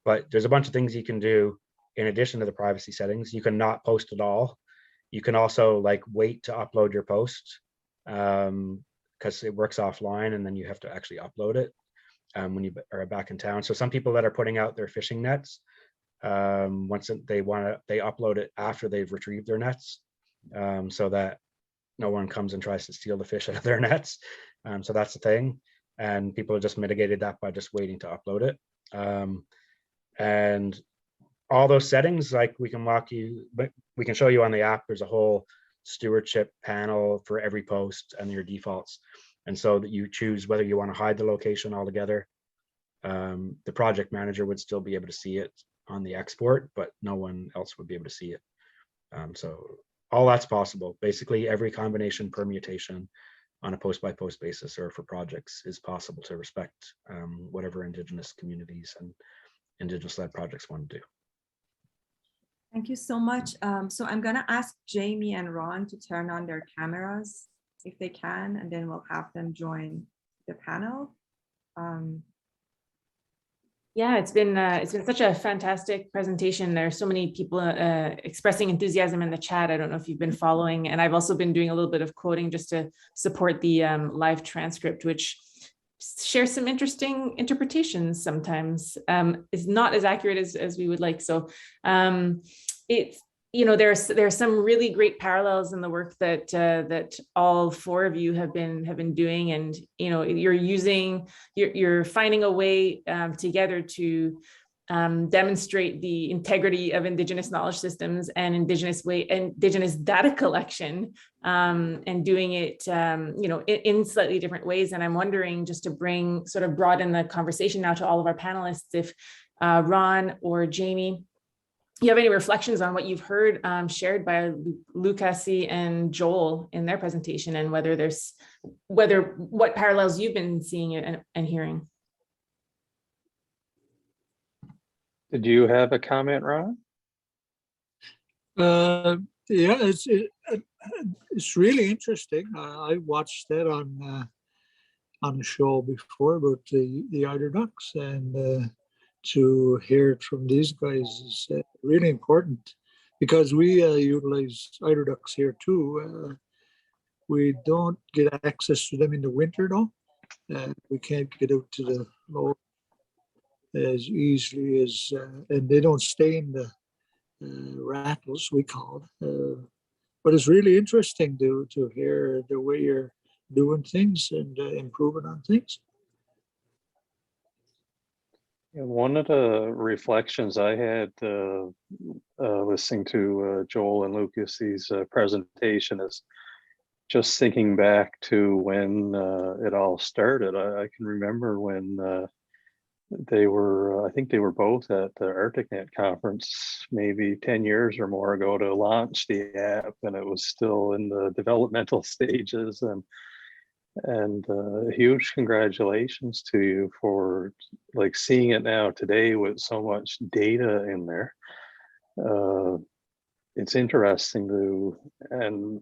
But there's a bunch of things you can do in addition to the privacy settings. You can not post at all. You can also like wait to upload your post because it works offline, and then you have to actually upload it when you are back in town. So some people that are putting out their fishing nets, once they upload it after they've retrieved their nets, so that no one comes and tries to steal the fish out of their nets. So that's the thing. And people have just mitigated that by just waiting to upload it. And all those settings, like we can show you on the app, there's a whole stewardship panel for every post and your defaults. And so that you choose whether you want to hide the location altogether. The project manager would still be able to see it on the export, but no one else would be able to see it. So all that's possible. Basically, every combination permutation on a post-by-post basis or for projects is possible to respect whatever Indigenous communities and Indigenous-led projects want to do. Thank you so much. So I'm gonna ask Jamie and Ron to turn on their cameras if they can, and then we'll have them join the panel. Yeah, it's been such a fantastic presentation. There are so many people expressing enthusiasm in the chat. I don't know if you've been following, and I've also been doing a little bit of coding just to support the live transcript, which shares some interesting interpretations sometimes. It's not as accurate as we would like. So it's, you know, there are some really great parallels in the work that that all four of you have been doing, and you know, you're finding a way together to demonstrate the integrity of Indigenous knowledge systems and Indigenous data collection, and doing it, in slightly different ways. And I'm wondering, just to broaden the conversation now to all of our panelists, if Ron or Jamie, you have any reflections on what you've heard shared by Lucassie and Joel in their presentation, and what parallels you've been seeing and hearing. Did you have a comment, Ron? Yeah, it's really interesting. I watched that on a show before about the eider ducks, and to hear it from these guys is really important, because we utilize eider ducks here too. We don't get access to them in the winter though. We can't get out to the lower as easily as, and they don't stay in the rattles, we call it. But it's really interesting to hear the way you're doing things and improving on things. One of the reflections I had listening to Joel and Lucassie's presentation is just thinking back to when it all started. I can remember when I think they were both at the Arcticnet conference maybe 10 years or more ago to launch the app, and it was still in the developmental stages. And huge congratulations to you for seeing it now today with so much data in there. It's interesting and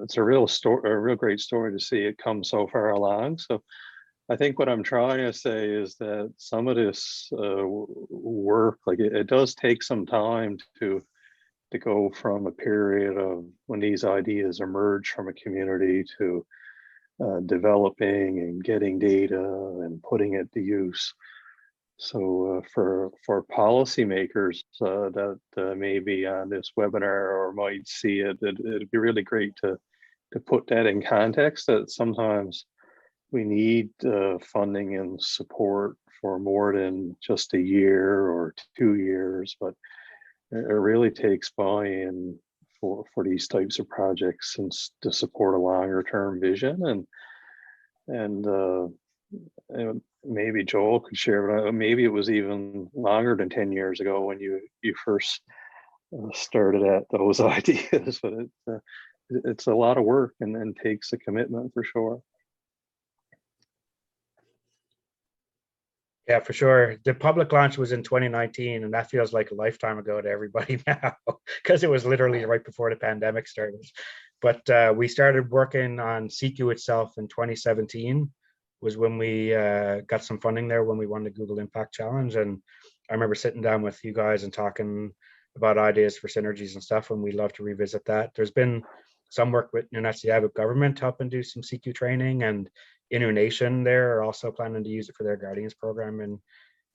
it's a real great story to see it come so far along. So I think what I'm trying to say is that some of this work, it does take some time to go from a period of when these ideas emerge from a community to developing and getting data and putting it to use. So for policymakers that may be on this webinar or might see it, it'd be really great to put that in context, that sometimes we need funding and support for more than just a year or 2 years, but it really takes buy-in for these types of projects and to support a longer term vision. And maybe Joel could share, but maybe it was even longer than 10 years ago when you first started at those ideas, but it's a lot of work and takes a commitment for sure. Yeah, for sure. The public launch was in 2019, and that feels like a lifetime ago to everybody now, because it was literally right before the pandemic started. But we started working on SIKU itself in 2017, was when we got some funding there when we won the Google Impact Challenge. And I remember sitting down with you guys and talking about ideas for synergies and stuff, and we'd love to revisit that. There's been some work with Nunavut government helping do some SIKU training, and Inuit Nation there are also planning to use it for their Guardians program in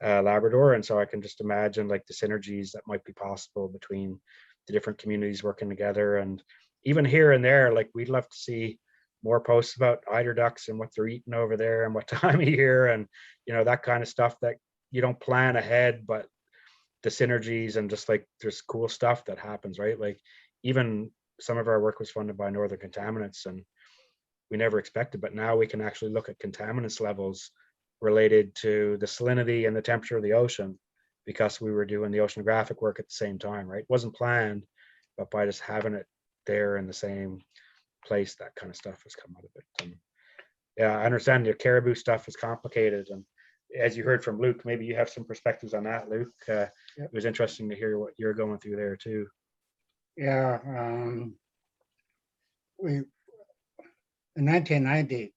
Labrador. And so I can just imagine the synergies that might be possible between the different communities working together. And even here and there, we'd love to see more posts about eider ducks and what they're eating over there and what time of year, and that kind of stuff that you don't plan ahead, but the synergies and just there's cool stuff that happens, right? Even some of our work was funded by Northern Contaminants, and we never expected, but now we can actually look at contaminants levels related to the salinity and the temperature of the ocean, because we were doing the oceanographic work at the same time, right? It wasn't planned, but by just having it there in the same place, that kind of stuff has come out of it. And yeah, I understand your caribou stuff is complicated, and as you heard from Luke, maybe you have some perspectives on that, Luke. It was interesting to hear what you're going through there too. Yeah, we in 1990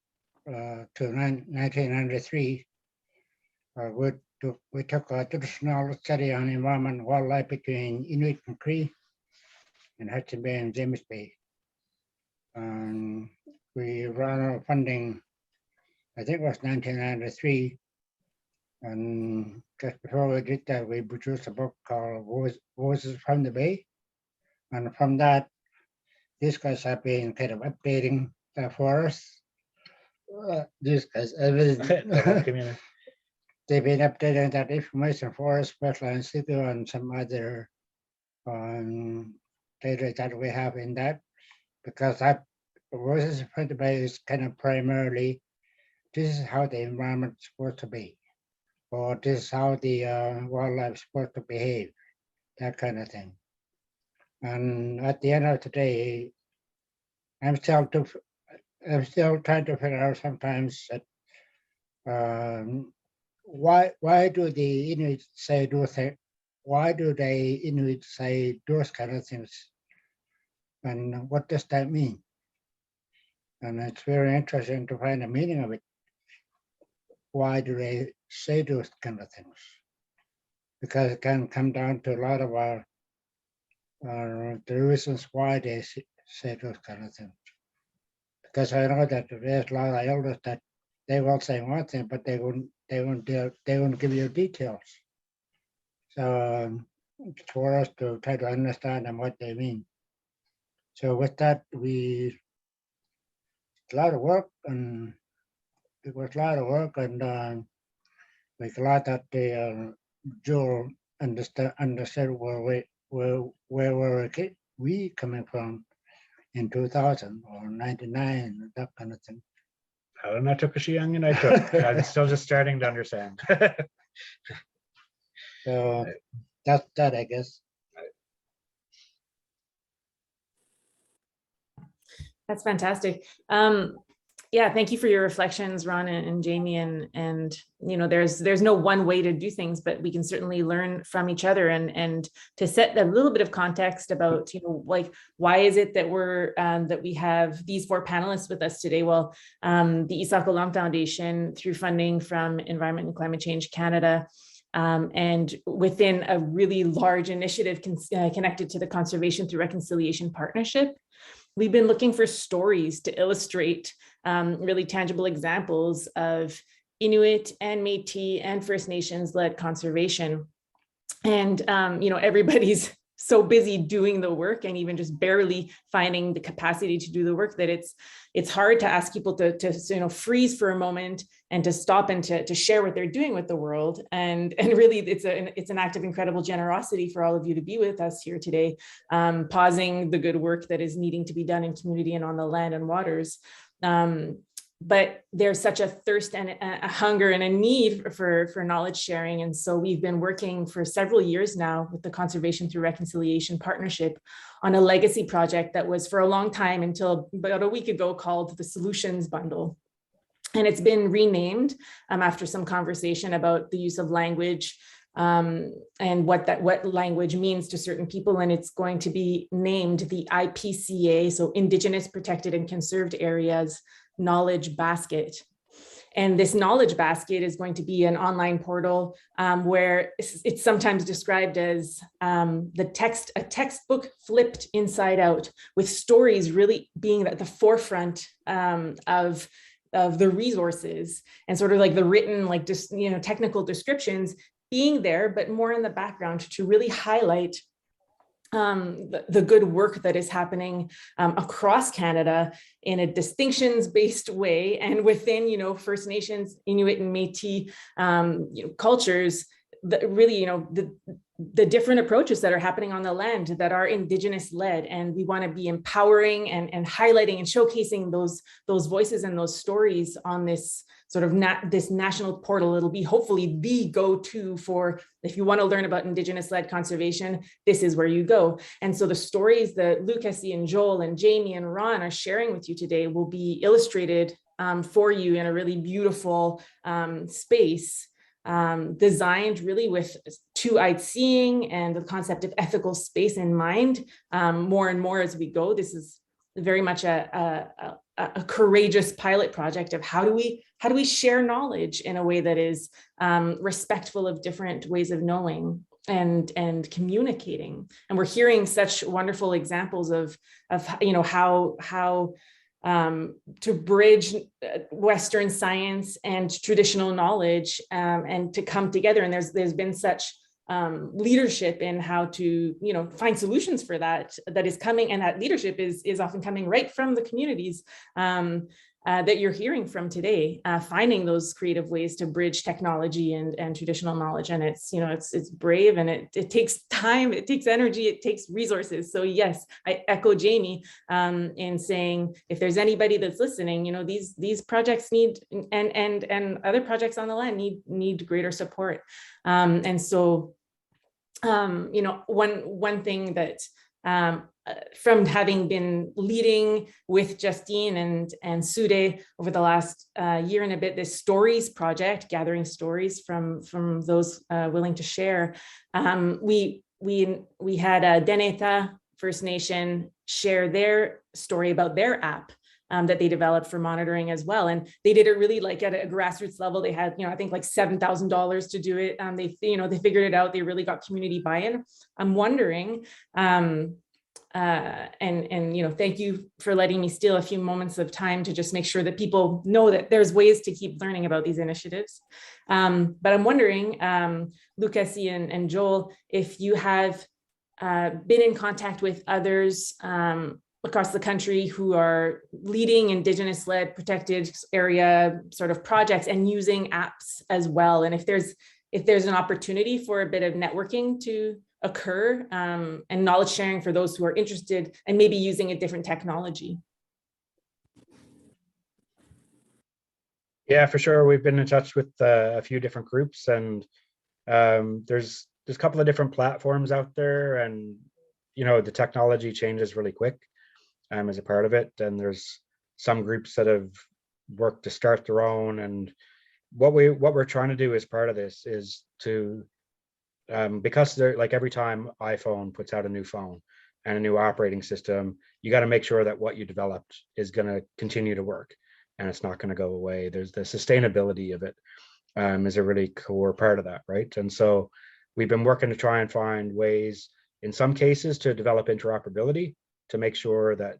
to 1993, we took a traditional study on environment and wildlife between Inuit and Cree in Hudson Bay and James Bay. And we ran out of funding, I think it was 1993. And just before we did that, we produced a book called Voices from the Bay. And from that, these guys have been kind of updating for us. These guys, they've been updating that information for us, especially on SIKU and some other data that we have in that, because that what is printed by is kind of primarily, this is how the environment is supposed to be, or this is how the wildlife is supposed to behave, that kind of thing. And at the end of the day, I'm still trying to figure out sometimes that why do the Inuit say those things? Why do the Inuit say those kind of things? And what does that mean? And it's very interesting to find the meaning of it. Why do they say those kind of things? Because it can come down to a lot of the reasons why they say those kind of things. Because I know that there's a lot of elders that they will say one thing, but they won't give you details. So it's for us to try to understand them what they mean. So with that, a lot of work, and it was a lot of work, and like a lot that Joel understood where were we coming from in 2000 or 99, that kind of thing. I'm still just starting to understand. So that's that, I guess. That's fantastic. Yeah, thank you for your reflections, Ron and Jamie. And you know, there's no one way to do things, but we can certainly learn from each other. And to set a little bit of context about, you know, like, why is it that that we have these 4 panelists with us today? Well, the Isaac Olam Foundation, through funding from Environment and Climate Change Canada, and within a really large initiative connected to the Conservation Through Reconciliation Partnership, we've been looking for stories to illustrate really tangible examples of Inuit and Métis and First Nations led conservation. And, you know, everybody's so busy doing the work and even just barely finding the capacity to do the work that it's hard to ask people to you know, freeze for a moment and to stop and to share what they're doing with the world. And really it's an act of incredible generosity for all of you to be with us here today, pausing the good work that is needing to be done in community and on the land and waters. But there's such a thirst and a hunger and a need for knowledge sharing. And so we've been working for several years now with the Conservation Through Reconciliation Partnership on a legacy project that was for a long time, until about a week ago, called the Solutions Bundle. And it's been renamed after some conversation about the use of language and what language means to certain people. And it's going to be named the IPCA, so Indigenous Protected and Conserved Areas Knowledge Basket. And this knowledge basket is going to be an online portal where it's sometimes described as a textbook flipped inside out, with stories really being at the forefront of the resources, and sort of like the written, like, just, you know, technical descriptions being there, but more in the background to really highlight the good work that is happening across Canada in a distinctions-based way, and within, you know, First Nations, Inuit and Métis, you know, cultures, that really, you know, the different approaches that are happening on the land that are Indigenous-led. And we want to be empowering and highlighting and showcasing those voices and those stories on this sort of this national portal. It'll be hopefully the go-to for, if you want to learn about Indigenous-led conservation, this is where you go. And so the stories that Lucassie and Joel and Jamie and Ron are sharing with you today will be illustrated for you in a really beautiful space, designed really with two-eyed seeing and the concept of ethical space in mind. More and more as we go, this is very much a courageous pilot project of how do we share knowledge in a way that is respectful of different ways of knowing and communicating. And we're hearing such wonderful examples of you know, how to bridge Western science and traditional knowledge and to come together. And there's been such leadership in how to, you know, find solutions for that is coming, and that leadership is often coming right from the communities. that you're hearing from today, finding those creative ways to bridge technology and traditional knowledge. And it's, it's brave, and it takes time, it takes energy, it takes resources. So yes, I echo Jamie in saying, if there's anybody that's listening, these projects need, and other projects on the land need greater support. And so, one thing that from having been leading with Justine and Sude over the last year and a bit, this stories project, gathering stories from those willing to share. We had Deneta First Nation share their story about their app that they developed for monitoring as well. And they did it really like at a grassroots level. They had, I think like $7,000 to do it. They figured it out. They really got community buy-in. I'm wondering, thank you for letting me steal a few moments of time to just make sure that people know that there's ways to keep learning about these initiatives. But I'm wondering, Lucassie and Joel, if you have been in contact with others across the country who are leading Indigenous-led protected area sort of projects and using apps as well. And if there's an opportunity for a bit of networking to occur and knowledge sharing for those who are interested and maybe using a different technology. Yeah, for sure. We've been in touch with a few different groups, and there's a couple of different platforms out there, and the technology changes really quick as a part of it. And there's some groups that have worked to start their own. And what we're trying to do as part of this is to because they're like, every time iPhone puts out a new phone and a new operating system, you got to make sure that what you developed is going to continue to work and it's not going to go away. There's the sustainability of it is a really core part of that, right? And so we've been working to try and find ways, in some cases, to develop interoperability, to make sure that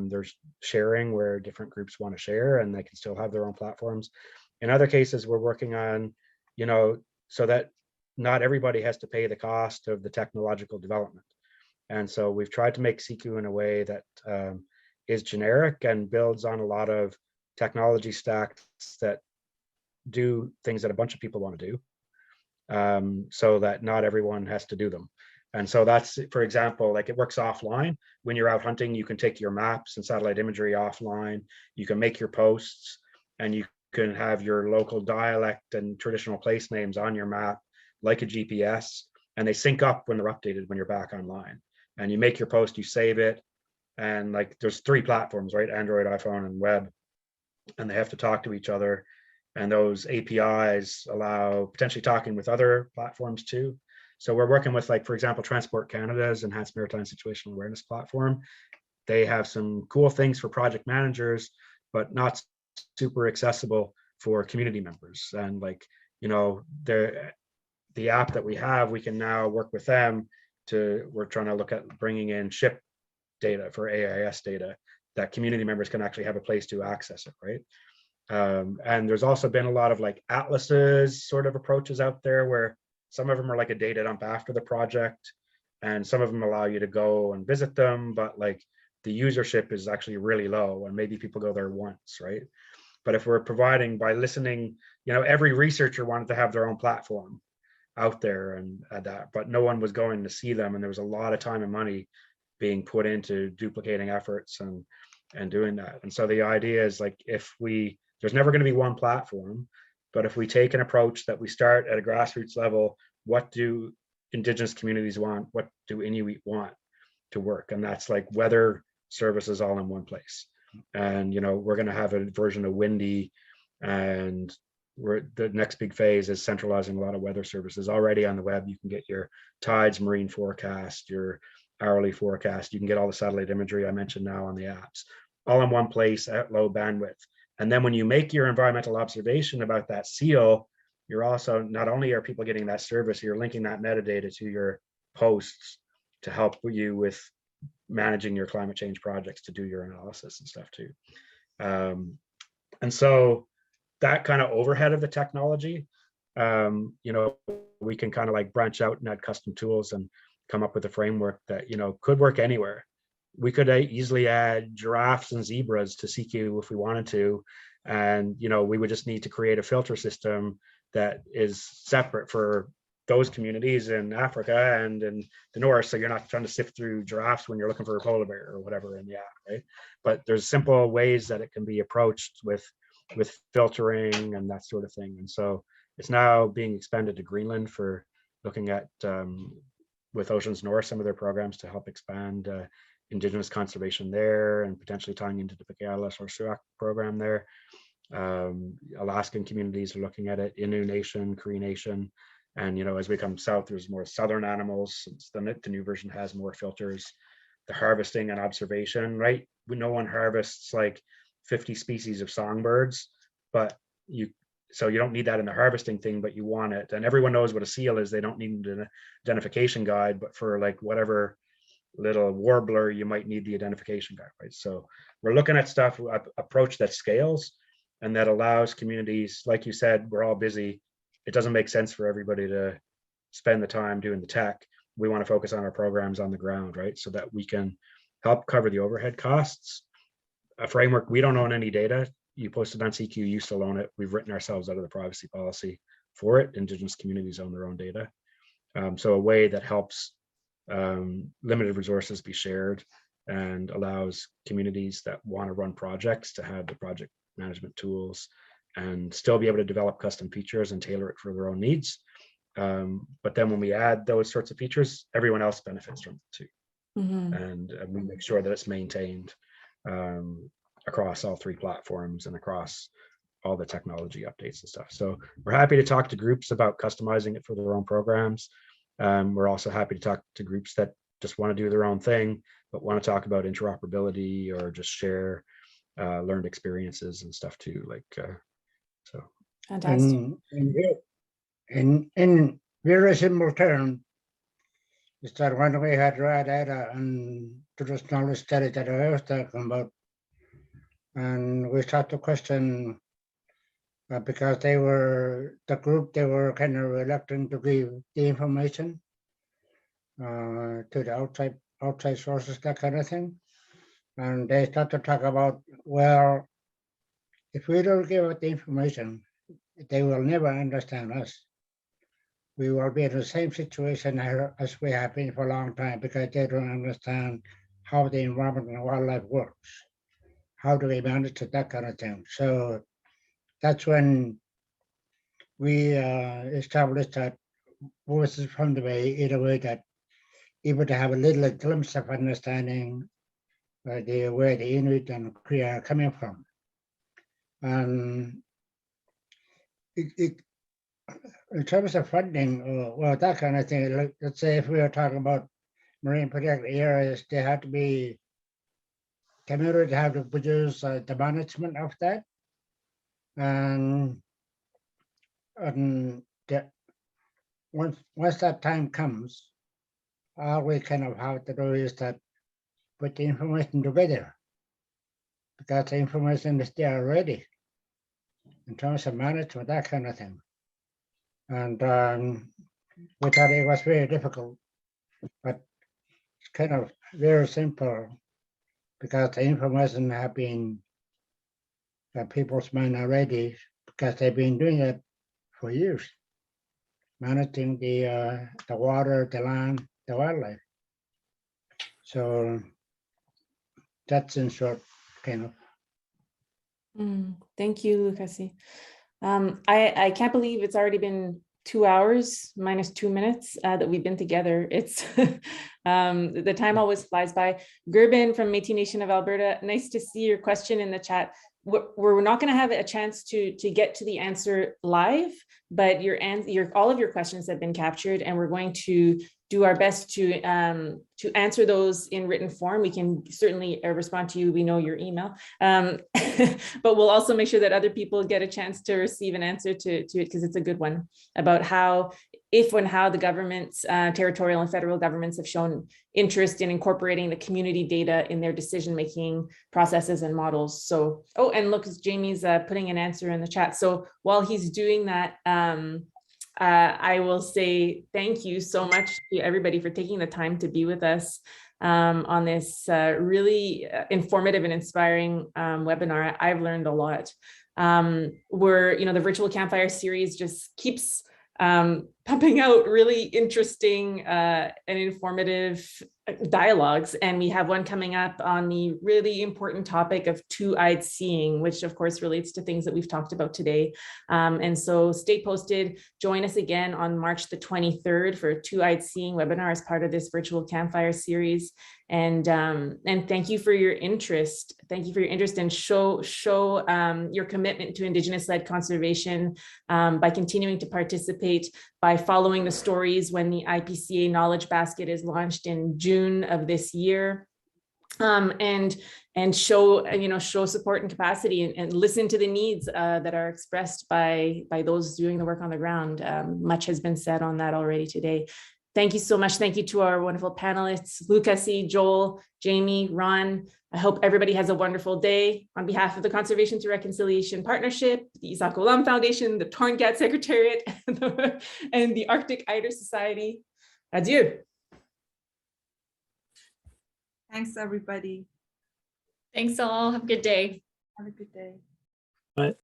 there's sharing where different groups want to share and they can still have their own platforms. In other cases, we're working on, so that not everybody has to pay the cost of the technological development. And so we've tried to make SIKU in a way that is generic and builds on a lot of technology stacks that do things that a bunch of people want to do, so that not everyone has to do them. And so that's, for example, like it works offline. When you're out hunting, you can take your maps and satellite imagery offline. You can make your posts, and you can have your local dialect and traditional place names on your map, like a GPS, and they sync up when they're updated when you're back online. And you make your post, you save it, and like there's 3 platforms, right? Android, iPhone, and Webb, and they have to talk to each other. And those APIs allow potentially talking with other platforms too. So we're working with, like, for example, Transport Canada's Enhanced Maritime Situational Awareness platform. They have some cool things for project managers, but not super accessible for community members. And like, the app that we have, we can now work with them we're trying to look at bringing in ship data for AIS data that community members can actually have a place to access it, right? And there's also been a lot of like atlases sort of approaches out there, where some of them are like a data dump after the project, and some of them allow you to go and visit them, but like the usership is actually really low, and maybe people go there once, right? But if we're providing by listening, every researcher wanted to have their own platform out there and that, but no one was going to see them, and there was a lot of time and money being put into duplicating efforts and doing that. And so the idea is like, there's never going to be one platform, but if we take an approach that we start at a grassroots level, what do Indigenous communities want? What do Inuit want to work? And that's like weather services all in one place. And, we're going to have a version of Windy, and the next big phase is centralizing a lot of weather services. Already on the web, you can get your tides, marine forecast, your hourly forecast. You can get all the satellite imagery I mentioned now on the apps, all in one place at low bandwidth. And then when you make your environmental observation about that seal, you're also, not only are people getting that service, you're linking that metadata to your posts to help you with managing your climate change projects, to do your analysis and stuff too. And so that kind of overhead of the technology, we can kind of like branch out and add custom tools and come up with a framework that, could work anywhere. we could easily add giraffes and zebras to SIKU if we wanted to. And, you know, we would just need to create a filter system that is separate for those communities in Africa and in the north. So you're not trying to sift through giraffes when you're looking for a polar bear or whatever in the app, right? But there's simple ways that it can be approached with filtering and that sort of thing. And so it's now being expanded to Greenland for looking at, with Oceans North, some of their programs to help expand Indigenous conservation there, and potentially tying into the Pikalas or Suak program there. Alaskan communities are looking at it, Innu Nation, Cree Nation. And, you know, as we come south, there's more southern animals. Since the new version has more filters. The harvesting and observation, right? No one harvests like 50 species of songbirds, but so you don't need that in the harvesting thing, but you want it. And everyone knows what a seal is. They don't need an identification guide, but for like whatever little warbler, you might need the identification guide, right? So we're looking at stuff, approach that scales and that allows communities, like you said, we're all busy. It doesn't make sense for everybody to spend the time doing the tech. We want to focus on our programs on the ground, right? So that we can help cover the overhead costs. A framework, we don't own any data. You posted on SIKU, you still own it. We've written ourselves out of the privacy policy for it. Indigenous communities own their own data. So a way that helps limited resources be shared and allows communities that want to run projects to have the project management tools and still be able to develop custom features and tailor it for their own needs. But then when we add those sorts of features, everyone else benefits from it too. And we make sure that it's maintained across all 3 platforms and across all the technology updates and stuff. So we're happy to talk to groups about customizing it for their own programs. We're also happy to talk to groups that just want to do their own thing, but want to talk about interoperability or just share learned experiences and stuff too. Like, so. Fantastic. In very simple terms, is that when we had read data and Indigenous knowledge study that I was talking about, and we started to question because they were kind of reluctant to give the information to the outside sources, that kind of thing. And they start to talk about, well, if we don't give out the information, they will never understand us. We will be in the same situation as we have been for a long time because they don't understand how the environment and wildlife works. How do we manage it, that kind of thing. So that's when we established that voices from the Bay in a way that able to have a little glimpse of understanding where the Inuit and Cree are coming from. And in terms of funding, well, that kind of thing, like, let's say if we are talking about marine protected areas, they have to be community have to produce the management of that. And once that time comes, all we kind of have to do is that put the information together because the information is there already in terms of management, that kind of thing. And we thought it was very difficult, but it's kind of very simple because the information have been in people's mind already because they've been doing it for years, managing the water, the land, the wildlife. So that's in short, kind of. Thank you, Lucassie. I can't believe it's already been 2 hours minus 2 minutes that we've been together. It's the time always flies by. Gerben from Métis Nation of Alberta, nice to see your question in the chat. We're not going to have a chance to get to the answer live, but all of your questions have been captured, and we're going to do our best to answer those in written form. We can certainly respond to you. We know your email, but we'll also make sure that other people get a chance to receive an answer to it because it's a good one about how, if and how the governments, territorial and federal governments have shown interest in incorporating the community data in their decision-making processes and models. So, oh, and look, Jamie's putting an answer in the chat. So while he's doing that, I will say thank you so much to everybody for taking the time to be with us. on this really informative and inspiring webinar. I've learned a lot. The virtual campfire series just keeps pumping out really interesting and informative dialogues. And we have one coming up on the really important topic of two-eyed seeing, which of course relates to things that we've talked about today. And so stay posted. Join us again on March the 23rd for a two-eyed seeing webinar as part of this virtual campfire series. And thank you for your interest. Thank you for your interest, and show your commitment to Indigenous-led conservation by continuing to participate, by following the stories when the IPCA Knowledge Basket is launched in June of this year. And show support and capacity, and listen to the needs that are expressed by those doing the work on the ground. Much has been said on that already today. Thank you so much. Thank you to our wonderful panelists, Lucassie, Joel, Jamie, Ron. I hope everybody has a wonderful day. On behalf of the Conservation Through Reconciliation Partnership, the Isaak Olam Foundation, the Torngat Secretariat, and the Arctic Eider Society, adieu. Thanks, everybody. Thanks all. Have a good day. Have a good day. Bye.